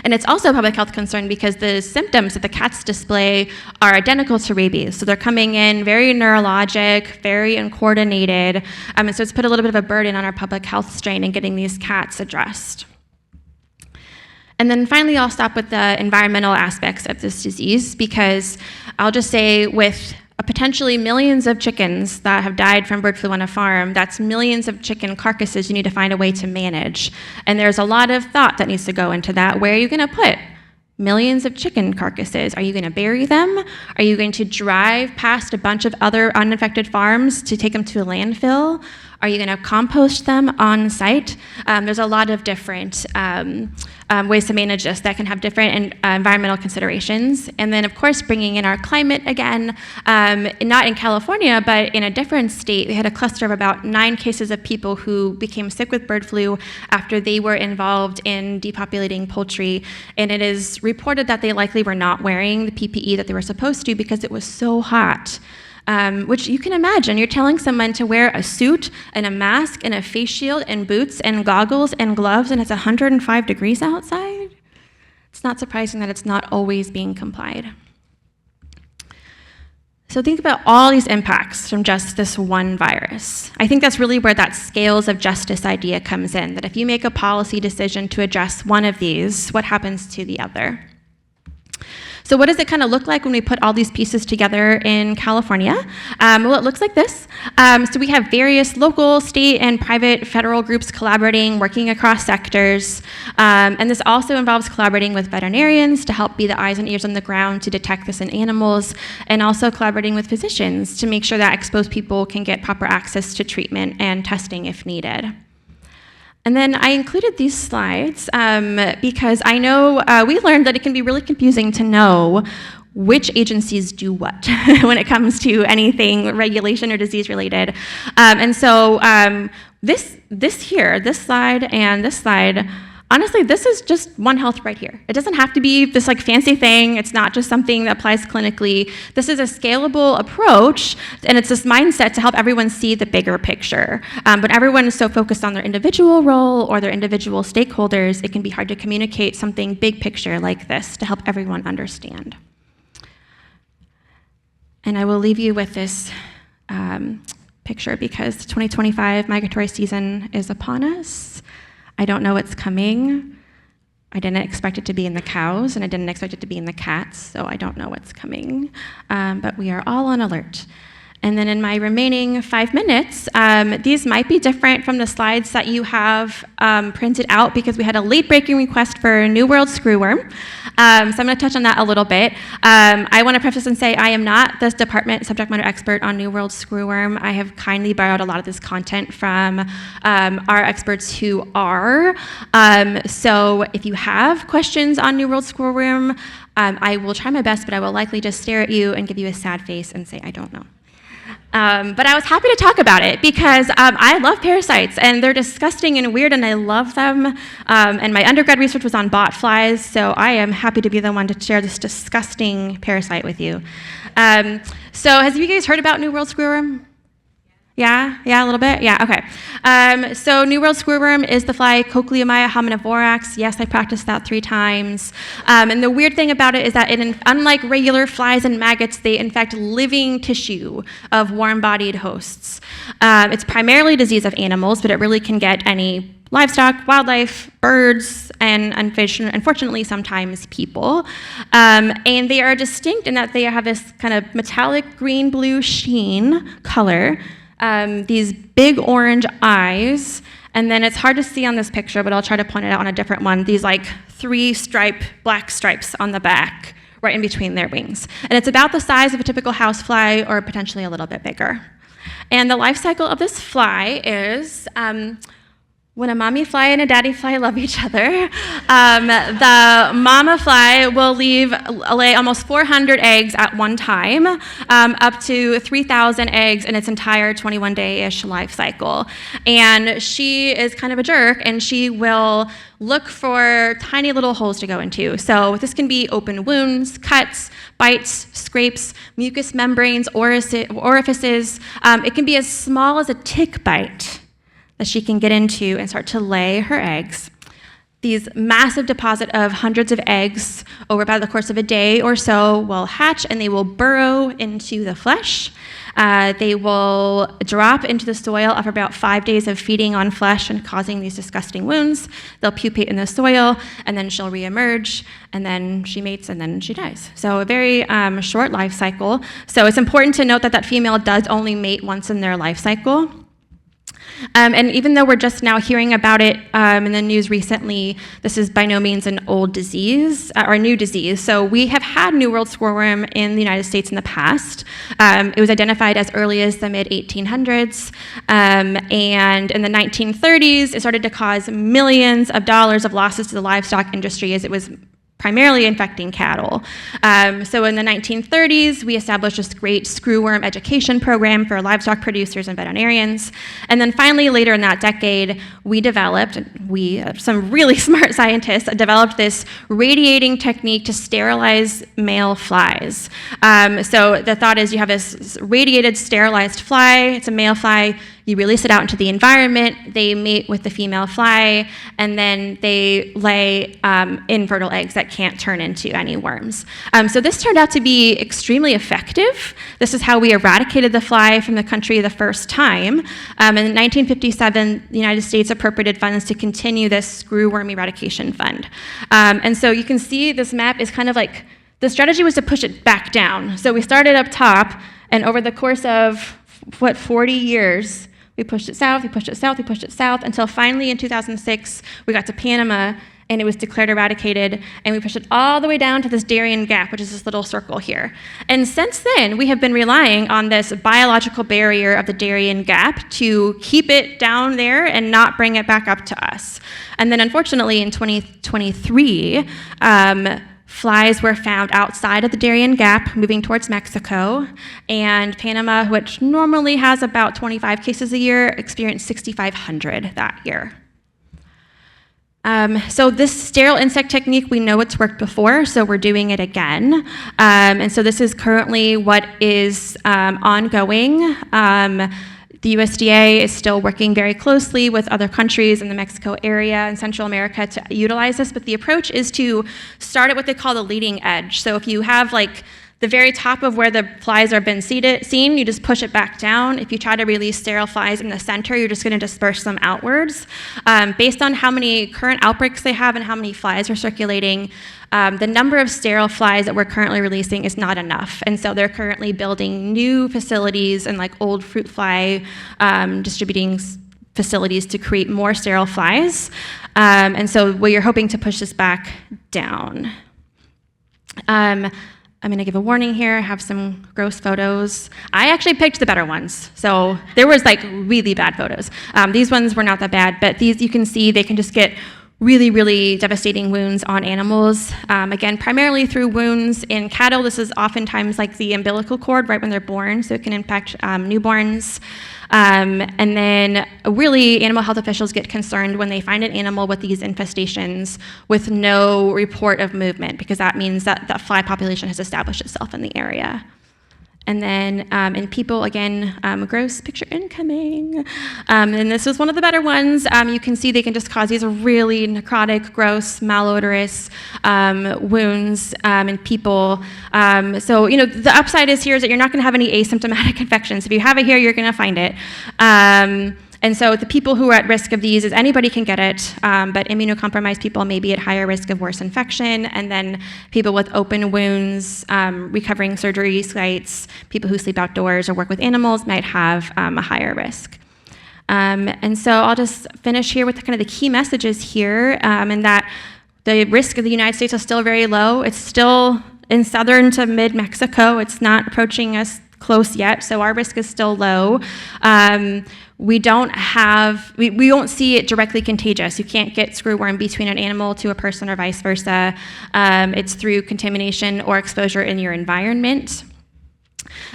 And it's also a public health concern because the symptoms that the cats display are identical to rabies. So they're coming in very neurologic, very uncoordinated. And so it's put a little bit of a burden on our public health strain in getting these cats addressed. And then finally, I'll stop with the environmental aspects of this disease because I'll just say with potentially millions of chickens that have died from bird flu on a farm, that's millions of chicken carcasses you need to find a way to manage. And there's a lot of thought that needs to go into that. Where are you going to put millions of chicken carcasses? Are you going to bury them? Are you going to drive past a bunch of other uninfected farms to take them to a landfill? Are you going to compost them on site? There's a lot of different ways to manage this that can have different environmental considerations. And then, of course, bringing in our climate again, not in California, but in a different state. We had a cluster of about 9 cases of people who became sick with bird flu after they were involved in depopulating poultry. And it is reported that they likely were not wearing the PPE that they were supposed to because it was so hot. Which you can imagine, you're telling someone to wear a suit and a mask and a face shield and boots and goggles and gloves and it's 105 degrees outside. It's not surprising that it's not always being complied. So think about all these impacts from just this one virus. I think that's really where that scales of justice idea comes in, that if you make a policy decision to address one of these, what happens to the other? So what does it kind of look like when we put all these pieces together in California? Well, it looks like this. So we have various local, state, and private federal groups collaborating, working across sectors. And this also involves collaborating with veterinarians to help be the eyes and ears on the ground to detect this in animals, and also collaborating with physicians to make sure that exposed people can get proper access to treatment and testing if needed. And then I included these slides because I know we learned that it can be really confusing to know which agencies do what when it comes to anything regulation or disease related. And so this slide and this slide, honestly, this is just One Health right here. It doesn't have to be this like fancy thing. It's not just something that applies clinically. This is a scalable approach, and it's this mindset to help everyone see the bigger picture. But everyone is so focused on their individual role or their individual stakeholders, it can be hard to communicate something big picture like this to help everyone understand. And I will leave you with this picture because 2025 migratory season is upon us. I don't know what's coming. I didn't expect it to be in the cows, and I didn't expect it to be in the cats, so I don't know what's coming. But we are all on alert. And then in my remaining 5 minutes, these might be different from the slides that you have printed out because we had a late-breaking request for New World screwworm. So I'm going to touch on that a little bit. I want to preface and say I am not the department subject matter expert on New World screwworm. I have kindly borrowed a lot of this content from our experts who are. So if you have questions on New World screwworm, I will try my best, but I will likely just stare at you and give you a sad face and say, I don't know. But I was happy to talk about it because I love parasites and they're disgusting and weird and I love them. And my undergrad research was on bot flies, so I am happy to be the one to share this disgusting parasite with you. So have you guys heard about New World screwworm? Yeah, a little bit? Yeah, okay. So New World screwworm is the fly Cochleomia hominivora. Yes, I practiced that 3 times. And the weird thing about it is that unlike regular flies and maggots, they infect living tissue of warm-bodied hosts. It's primarily a disease of animals, but it really can get any livestock, wildlife, birds, and unfortunately sometimes people. And they are distinct in that they have this kind of metallic green-blue sheen color, these big orange eyes, and then it's hard to see on this picture, but I'll try to point it out on a different one, these like 3 black stripes on the back, right in between their wings. And it's about the size of a typical housefly or potentially a little bit bigger. And the life cycle of this fly is when a mommy fly and a daddy fly love each other, the mama fly will lay almost 400 eggs at one time, up to 3,000 eggs in its entire 21-day-ish life cycle. And she is kind of a jerk, and she will look for tiny little holes to go into. So this can be open wounds, cuts, bites, scrapes, mucous membranes, orifices. It can be as small as a tick bite that she can get into and start to lay her eggs. These massive deposit of hundreds of eggs over about the course of a day or so will hatch and they will burrow into the flesh. They will drop into the soil after about 5 days of feeding on flesh and causing these disgusting wounds. They'll pupate in the soil, and then she'll reemerge, and then she mates, and then she dies. So a very short life cycle. So it's important to note that that female does only mate once in their life cycle. And even though we're just now hearing about it in the news recently, this is by no means an old disease or a new disease. So we have had New World screwworm in the United States in the past. It was identified as early as the mid-1800s. And in the 1930s, it started to cause millions of dollars of losses to the livestock industry as it was primarily infecting cattle. So in the 1930s, we established this great screwworm education program for livestock producers and veterinarians. And then finally, later in that decade, some really smart scientists developed this radiating technique to sterilize male flies. So the thought is you have this radiated, sterilized fly. It's a male fly. You release it out into the environment, they mate with the female fly, and then they lay infertile eggs that can't turn into any worms. So this turned out to be extremely effective. This is how we eradicated the fly from the country the first time. In 1957, the United States appropriated funds to continue this screwworm eradication fund. And so you can see this map is kind of like, the strategy was to push it back down. So we started up top, and over the course of, 40 years, we pushed it south, we pushed it south, we pushed it south, until finally in 2006, we got to Panama, and it was declared eradicated, and we pushed it all the way down to this Darien Gap, which is this little circle here. And since then, we have been relying on this biological barrier of the Darien Gap to keep it down there and not bring it back up to us. And then unfortunately, in 2023, flies were found outside of the Darien Gap, moving towards Mexico, and Panama, which normally has about 25 cases a year, experienced 6,500 that year. So this sterile insect technique, we know it's worked before, so we're doing it again. And so this is currently what is ongoing. The USDA is still working very closely with other countries in the Mexico area and Central America to utilize this, but the approach is to start at what they call the leading edge. So if you have like the very top of where the flies are been seen, you just push it back down. If you try to release sterile flies in the center, you're just going to disperse them outwards. Based on how many current outbreaks they have and how many flies are circulating, the number of sterile flies that we're currently releasing is not enough. And so they're currently building new facilities and like old fruit fly distributing facilities to create more sterile flies. And so you're hoping to push this back down. I'm going to give a warning here. I have some gross photos. I actually picked the better ones. So there was like really bad photos. These ones were not that bad, but these you can see they can just get really, really devastating wounds on animals. Again, primarily through wounds in cattle. This is oftentimes like the umbilical cord right when they're born, so it can impact newborns. And then really animal health officials get concerned when they find an animal with these infestations with no report of movement, because that means that the fly population has established itself in the area. And then in people, again, gross picture incoming. And this is one of the better ones. You can see they can just cause these really necrotic, gross, malodorous wounds in people. So, the upside is here is that you're not going to have any asymptomatic infections. If you have it here, you're going to find it. And so the people who are at risk of these is anybody can get it, but immunocompromised people may be at higher risk of worse infection, and then people with open wounds, recovering surgery sites, people who sleep outdoors or work with animals might have a higher risk. And so I'll just finish here with kind of the key messages here, and that the risk of the United States is still very low. It's still in southern to mid-Mexico. It's not approaching us close yet, so our risk is still low. We won't see it directly contagious. You can't get screwworm between an animal to a person or vice versa. It's through contamination or exposure in your environment.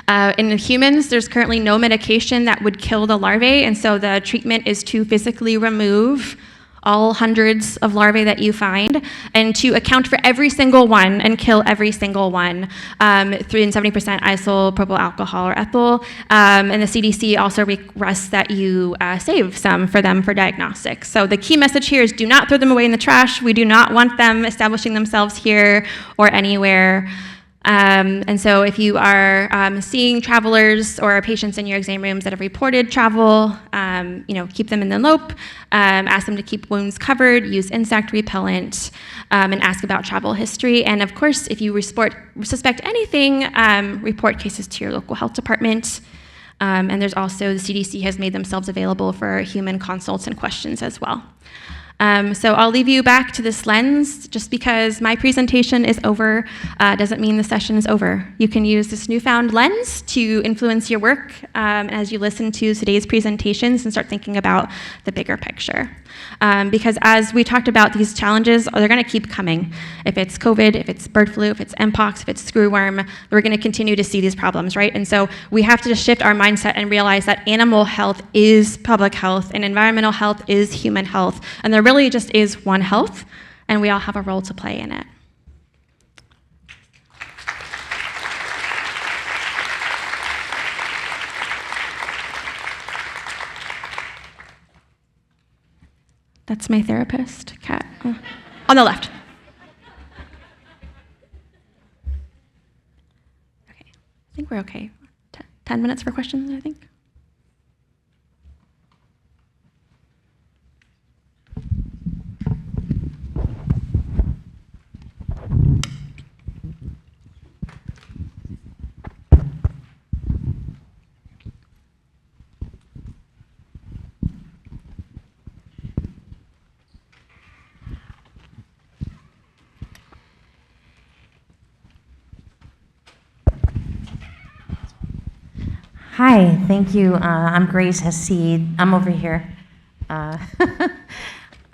In the humans, there's currently no medication that would kill the larvae, and so the treatment is to physically remove all hundreds of larvae that you find, and to account for every single one and kill every single one, 370% isopropyl alcohol or ethyl. And the CDC also requests that you save some for them for diagnostics. So the key message here is do not throw them away in the trash. We do not want them establishing themselves here or anywhere. And so if you are seeing travelers or patients in your exam rooms that have reported travel, keep them in the loop, ask them to keep wounds covered, use insect repellent, and ask about travel history. And of course, if you suspect anything, report cases to your local health department. And there's also, the CDC has made themselves available for human consults and questions as well. So I'll leave you back to this lens. Just because my presentation is over doesn't mean the session is over. You can use this newfound lens to influence your work as you listen to today's presentations and start thinking about the bigger picture. Because as we talked about, these challenges, they're going to keep coming. If it's COVID, if it's bird flu, if it's Mpox, if it's screwworm, we're going to continue to see these problems, right? And so we have to just shift our mindset and realize that animal health is public health and environmental health is human health. And there really just is one health, and we all have a role to play in it. That's my therapist, Kat. On the left. Okay, I think we're okay. 10 minutes for questions, I think. Hi, thank you. I'm Grace Hasid. I'm over here.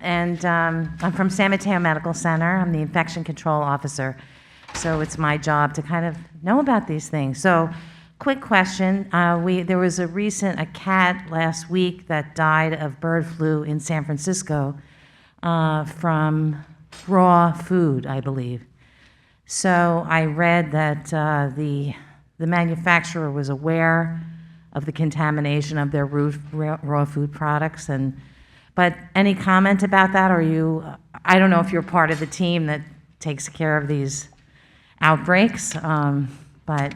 And I'm from San Mateo Medical Center. I'm the infection control officer. So it's my job to kind of know about these things. So quick question. There was a cat last week that died of bird flu in San Francisco from raw food, I believe. So I read that the manufacturer was aware of the contamination of their raw food products, but any comment about that? Or I don't know if you're part of the team that takes care of these outbreaks, but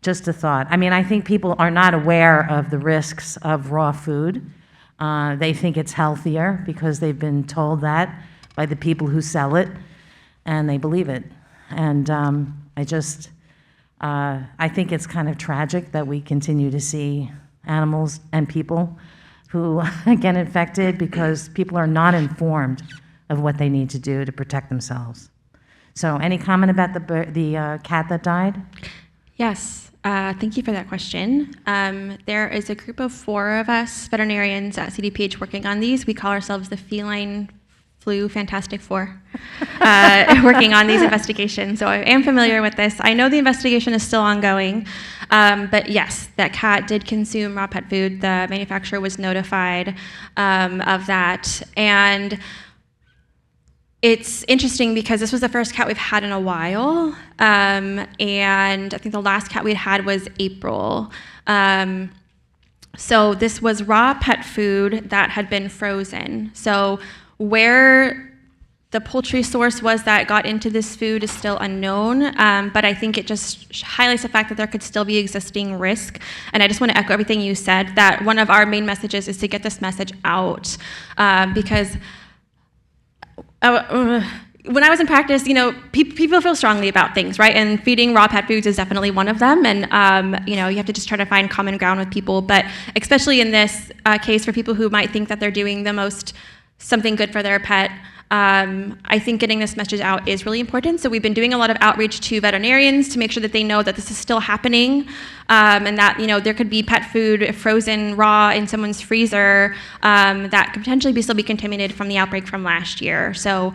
just a thought. I mean, I think people are not aware of the risks of raw food. They think it's healthier because they've been told that by the people who sell it, and they believe it. And I think it's kind of tragic that we continue to see animals and people who get infected because people are not informed of what they need to do to protect themselves. So any comment about the cat that died? Yes, thank you for that question. There is a group of 4 of us veterinarians at CDPH working on these. We call ourselves the Feline Flu Fantastic Four, working on these investigations. So I am familiar with this. I know the investigation is still ongoing, but yes, that cat did consume raw pet food. The manufacturer was notified of that. And it's interesting because this was the first cat we've had in a while, and I think the last cat we'd had was April. So this was raw pet food that had been frozen. So where the poultry source was that got into this food is still unknown, but I think it just highlights the fact that there could still be existing risk. And I just want to echo everything you said, that one of our main messages is to get this message out, because when I was in practice, people feel strongly about things, right? And feeding raw pet foods is definitely one of them. And, you have to just try to find common ground with people. But especially in this case, for people who might think that they're doing something good for their pet, I think getting this message out is really important. So we've been doing a lot of outreach to veterinarians to make sure that they know that this is still happening, and that there could be pet food frozen raw in someone's freezer that could potentially still be contaminated from the outbreak from last year. So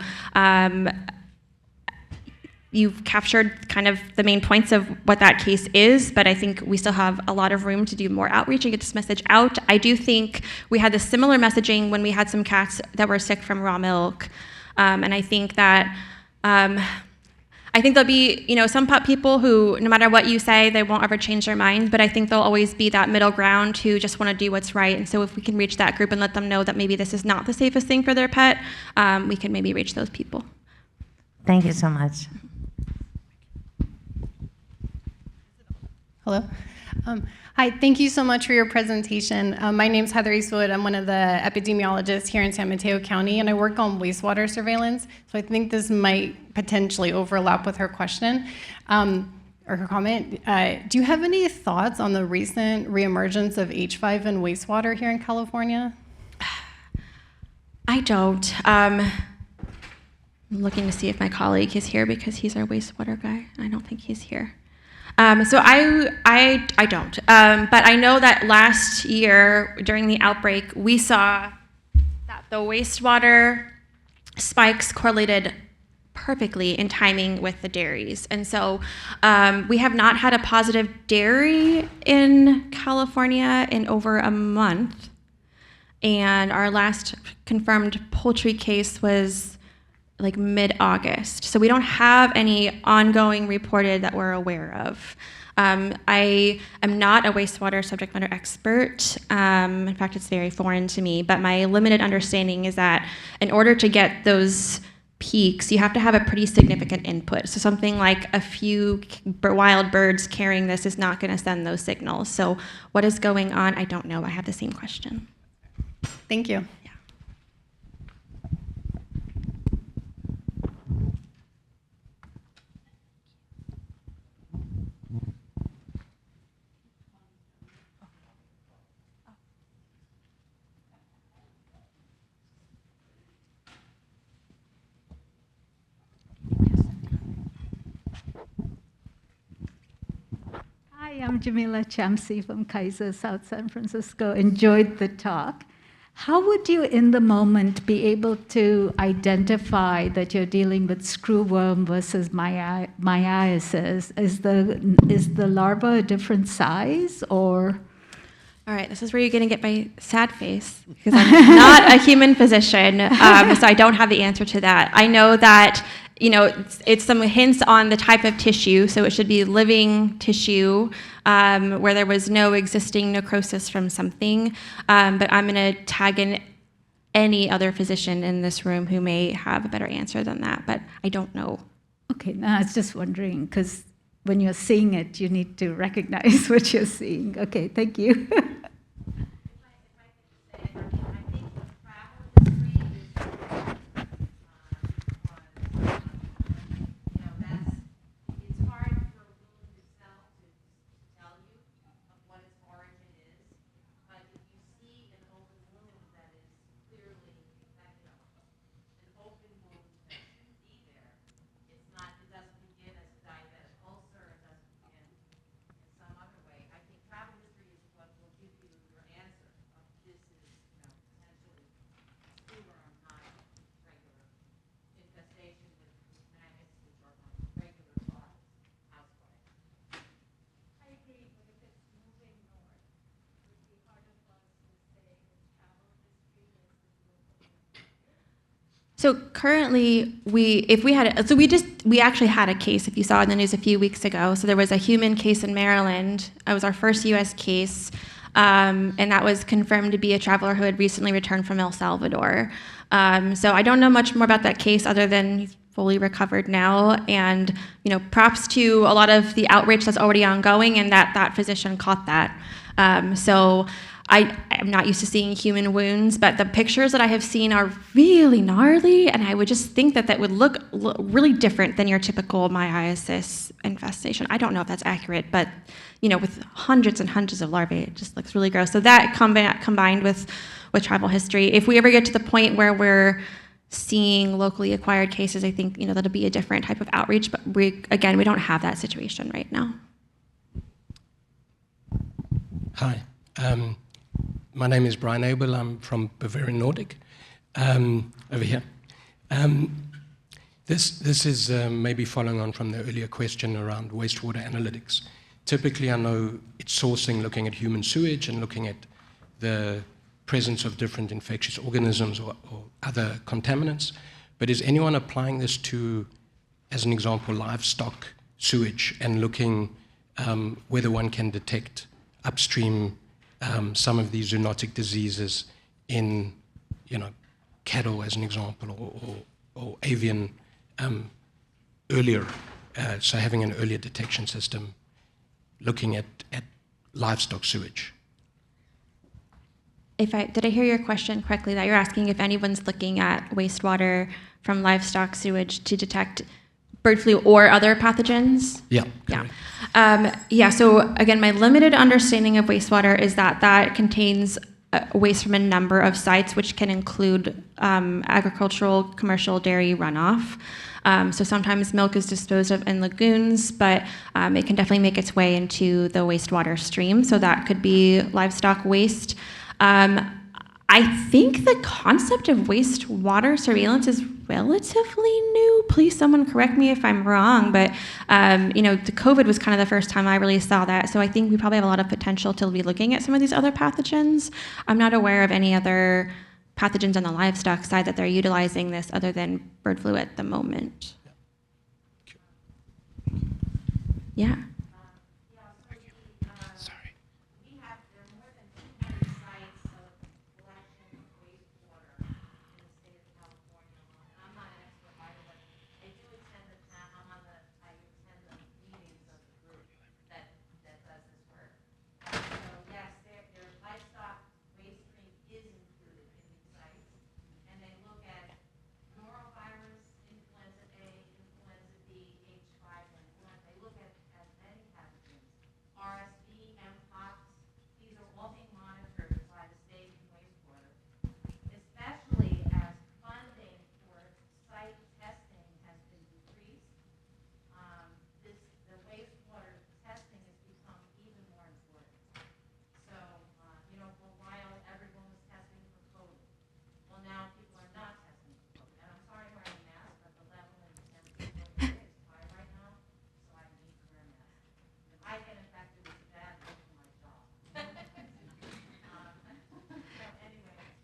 you've captured kind of the main points of what that case is, but I think we still have a lot of room to do more outreach and get this message out. I do think we had this similar messaging when we had some cats that were sick from raw milk, and I think that there'll be some people who, no matter what you say, they won't ever change their mind, but I think there'll always be that middle ground who just want to do what's right. And so if we can reach that group and let them know that maybe this is not the safest thing for their pet, we can maybe reach those people. Thank you so much. Hello. Hi, thank you so much for your presentation. My name's Heather Eastwood. I'm one of the epidemiologists here in San Mateo County, and I work on wastewater surveillance. So I think this might potentially overlap with her question or her comment. Do you have any thoughts on the recent reemergence of H5 in wastewater here in California? I don't. I'm looking to see if my colleague is here because he's our wastewater guy. I don't think he's here. So I don't. But I know that last year during the outbreak, we saw that the wastewater spikes correlated perfectly in timing with the dairies. And so we have not had a positive dairy in California in over a month. And our last confirmed poultry case was like mid-August. So we don't have any ongoing reported that we're aware of. I am not a wastewater subject matter expert. In fact, it's very foreign to me, but my limited understanding is that in order to get those peaks, you have to have a pretty significant input. So something like a few wild birds carrying this is not gonna send those signals. So what is going on? I don't know. I have the same question. Thank you. Hi, I'm Jamila Chamsi from Kaiser, South San Francisco. Enjoyed the talk. How would you, in the moment, be able to identify that you're dealing with screwworm versus myiasis? Is the larva a different size, or? All right, this is where you're going to get my sad face, because I'm not a human physician, so I don't have the answer to that. I know that it's some hints on the type of tissue, so it should be living tissue where there was no existing necrosis from something, but I'm going to tag in any other physician in this room who may have a better answer than that, but I don't know. Okay, no, I was just wondering, because when you're seeing it, you need to recognize what you're seeing. Okay, thank you. So currently, we actually had a case, if you saw in the news a few weeks ago. So there was a human case in Maryland. It was our first U.S. case, and that was confirmed to be a traveler who had recently returned from El Salvador. So I don't know much more about that case other than he's fully recovered now. And props to a lot of the outreach that's already ongoing, and that physician caught that. So I'm not used to seeing human wounds, but the pictures that I have seen are really gnarly, and I would just think that would look really different than your typical myiasis infestation. I don't know if that's accurate, but with hundreds and hundreds of larvae, it just looks really gross. So that combined with tribal history, if we ever get to the point where we're seeing locally acquired cases, I think that'll be a different type of outreach. But we don't have that situation right now. Hi. My name is Brian Abel. I'm from Bavarian Nordic, over here. This is maybe following on from the earlier question around wastewater analytics. Typically, I know it's sourcing, looking at human sewage and looking at the presence of different infectious organisms or other contaminants. But is anyone applying this to, as an example, livestock sewage and looking whether one can detect upstream some of these zoonotic diseases in, cattle as an example, or avian earlier, so having an earlier detection system, looking at livestock sewage. Did I hear your question correctly, that you're asking if anyone's looking at wastewater from livestock sewage to detect bird flu or other pathogens? Yeah. Yeah. So again, my limited understanding of wastewater is that contains waste from a number of sites, which can include agricultural, commercial, dairy runoff. So sometimes milk is disposed of in lagoons, but it can definitely make its way into the wastewater stream. So that could be livestock waste. I think the concept of wastewater surveillance is relatively new. Please, someone correct me if I'm wrong, but the COVID was kind of the first time I really saw that. So I think we probably have a lot of potential to be looking at some of these other pathogens. I'm not aware of any other pathogens on the livestock side that they're utilizing this other than bird flu at the moment. Yeah.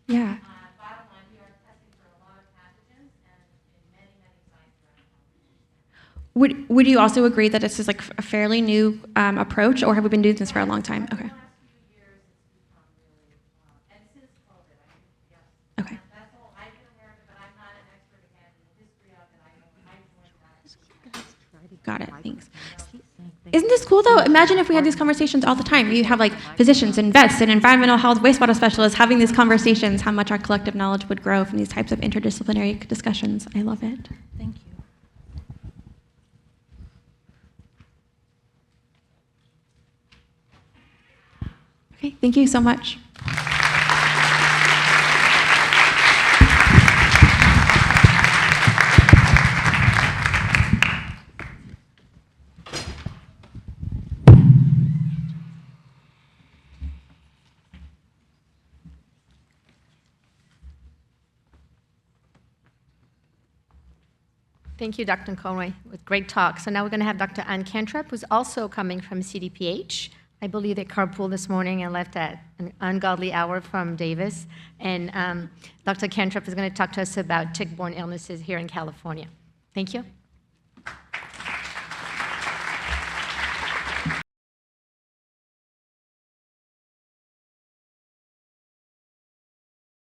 Yeah. Bottom line, we are testing for a lot of pathogens and in many, many sites around the country. Would you also agree that this is like a fairly new approach, or have we been doing this for a long time? Okay. In the last few years, it's become really, and since COVID, I think, yes. Okay. That's all I've been aware of it, but I'm not an expert again in the history of it. I joined that. Got it. Thanks. Isn't this cool though? Imagine if we had these conversations all the time. You have like physicians and vets and environmental health wastewater specialists having these conversations, how much our collective knowledge would grow from these types of interdisciplinary discussions. I love it. Thank you. Okay, thank you so much. Thank you, Dr. Conway, with great talk. So now we're going to have Dr. Ann Cantrip, who's also coming from CDPH. I believe they carpooled this morning and left at an ungodly hour from Davis. And Dr. Cantrip is going to talk to us about tick-borne illnesses here in California. Thank you.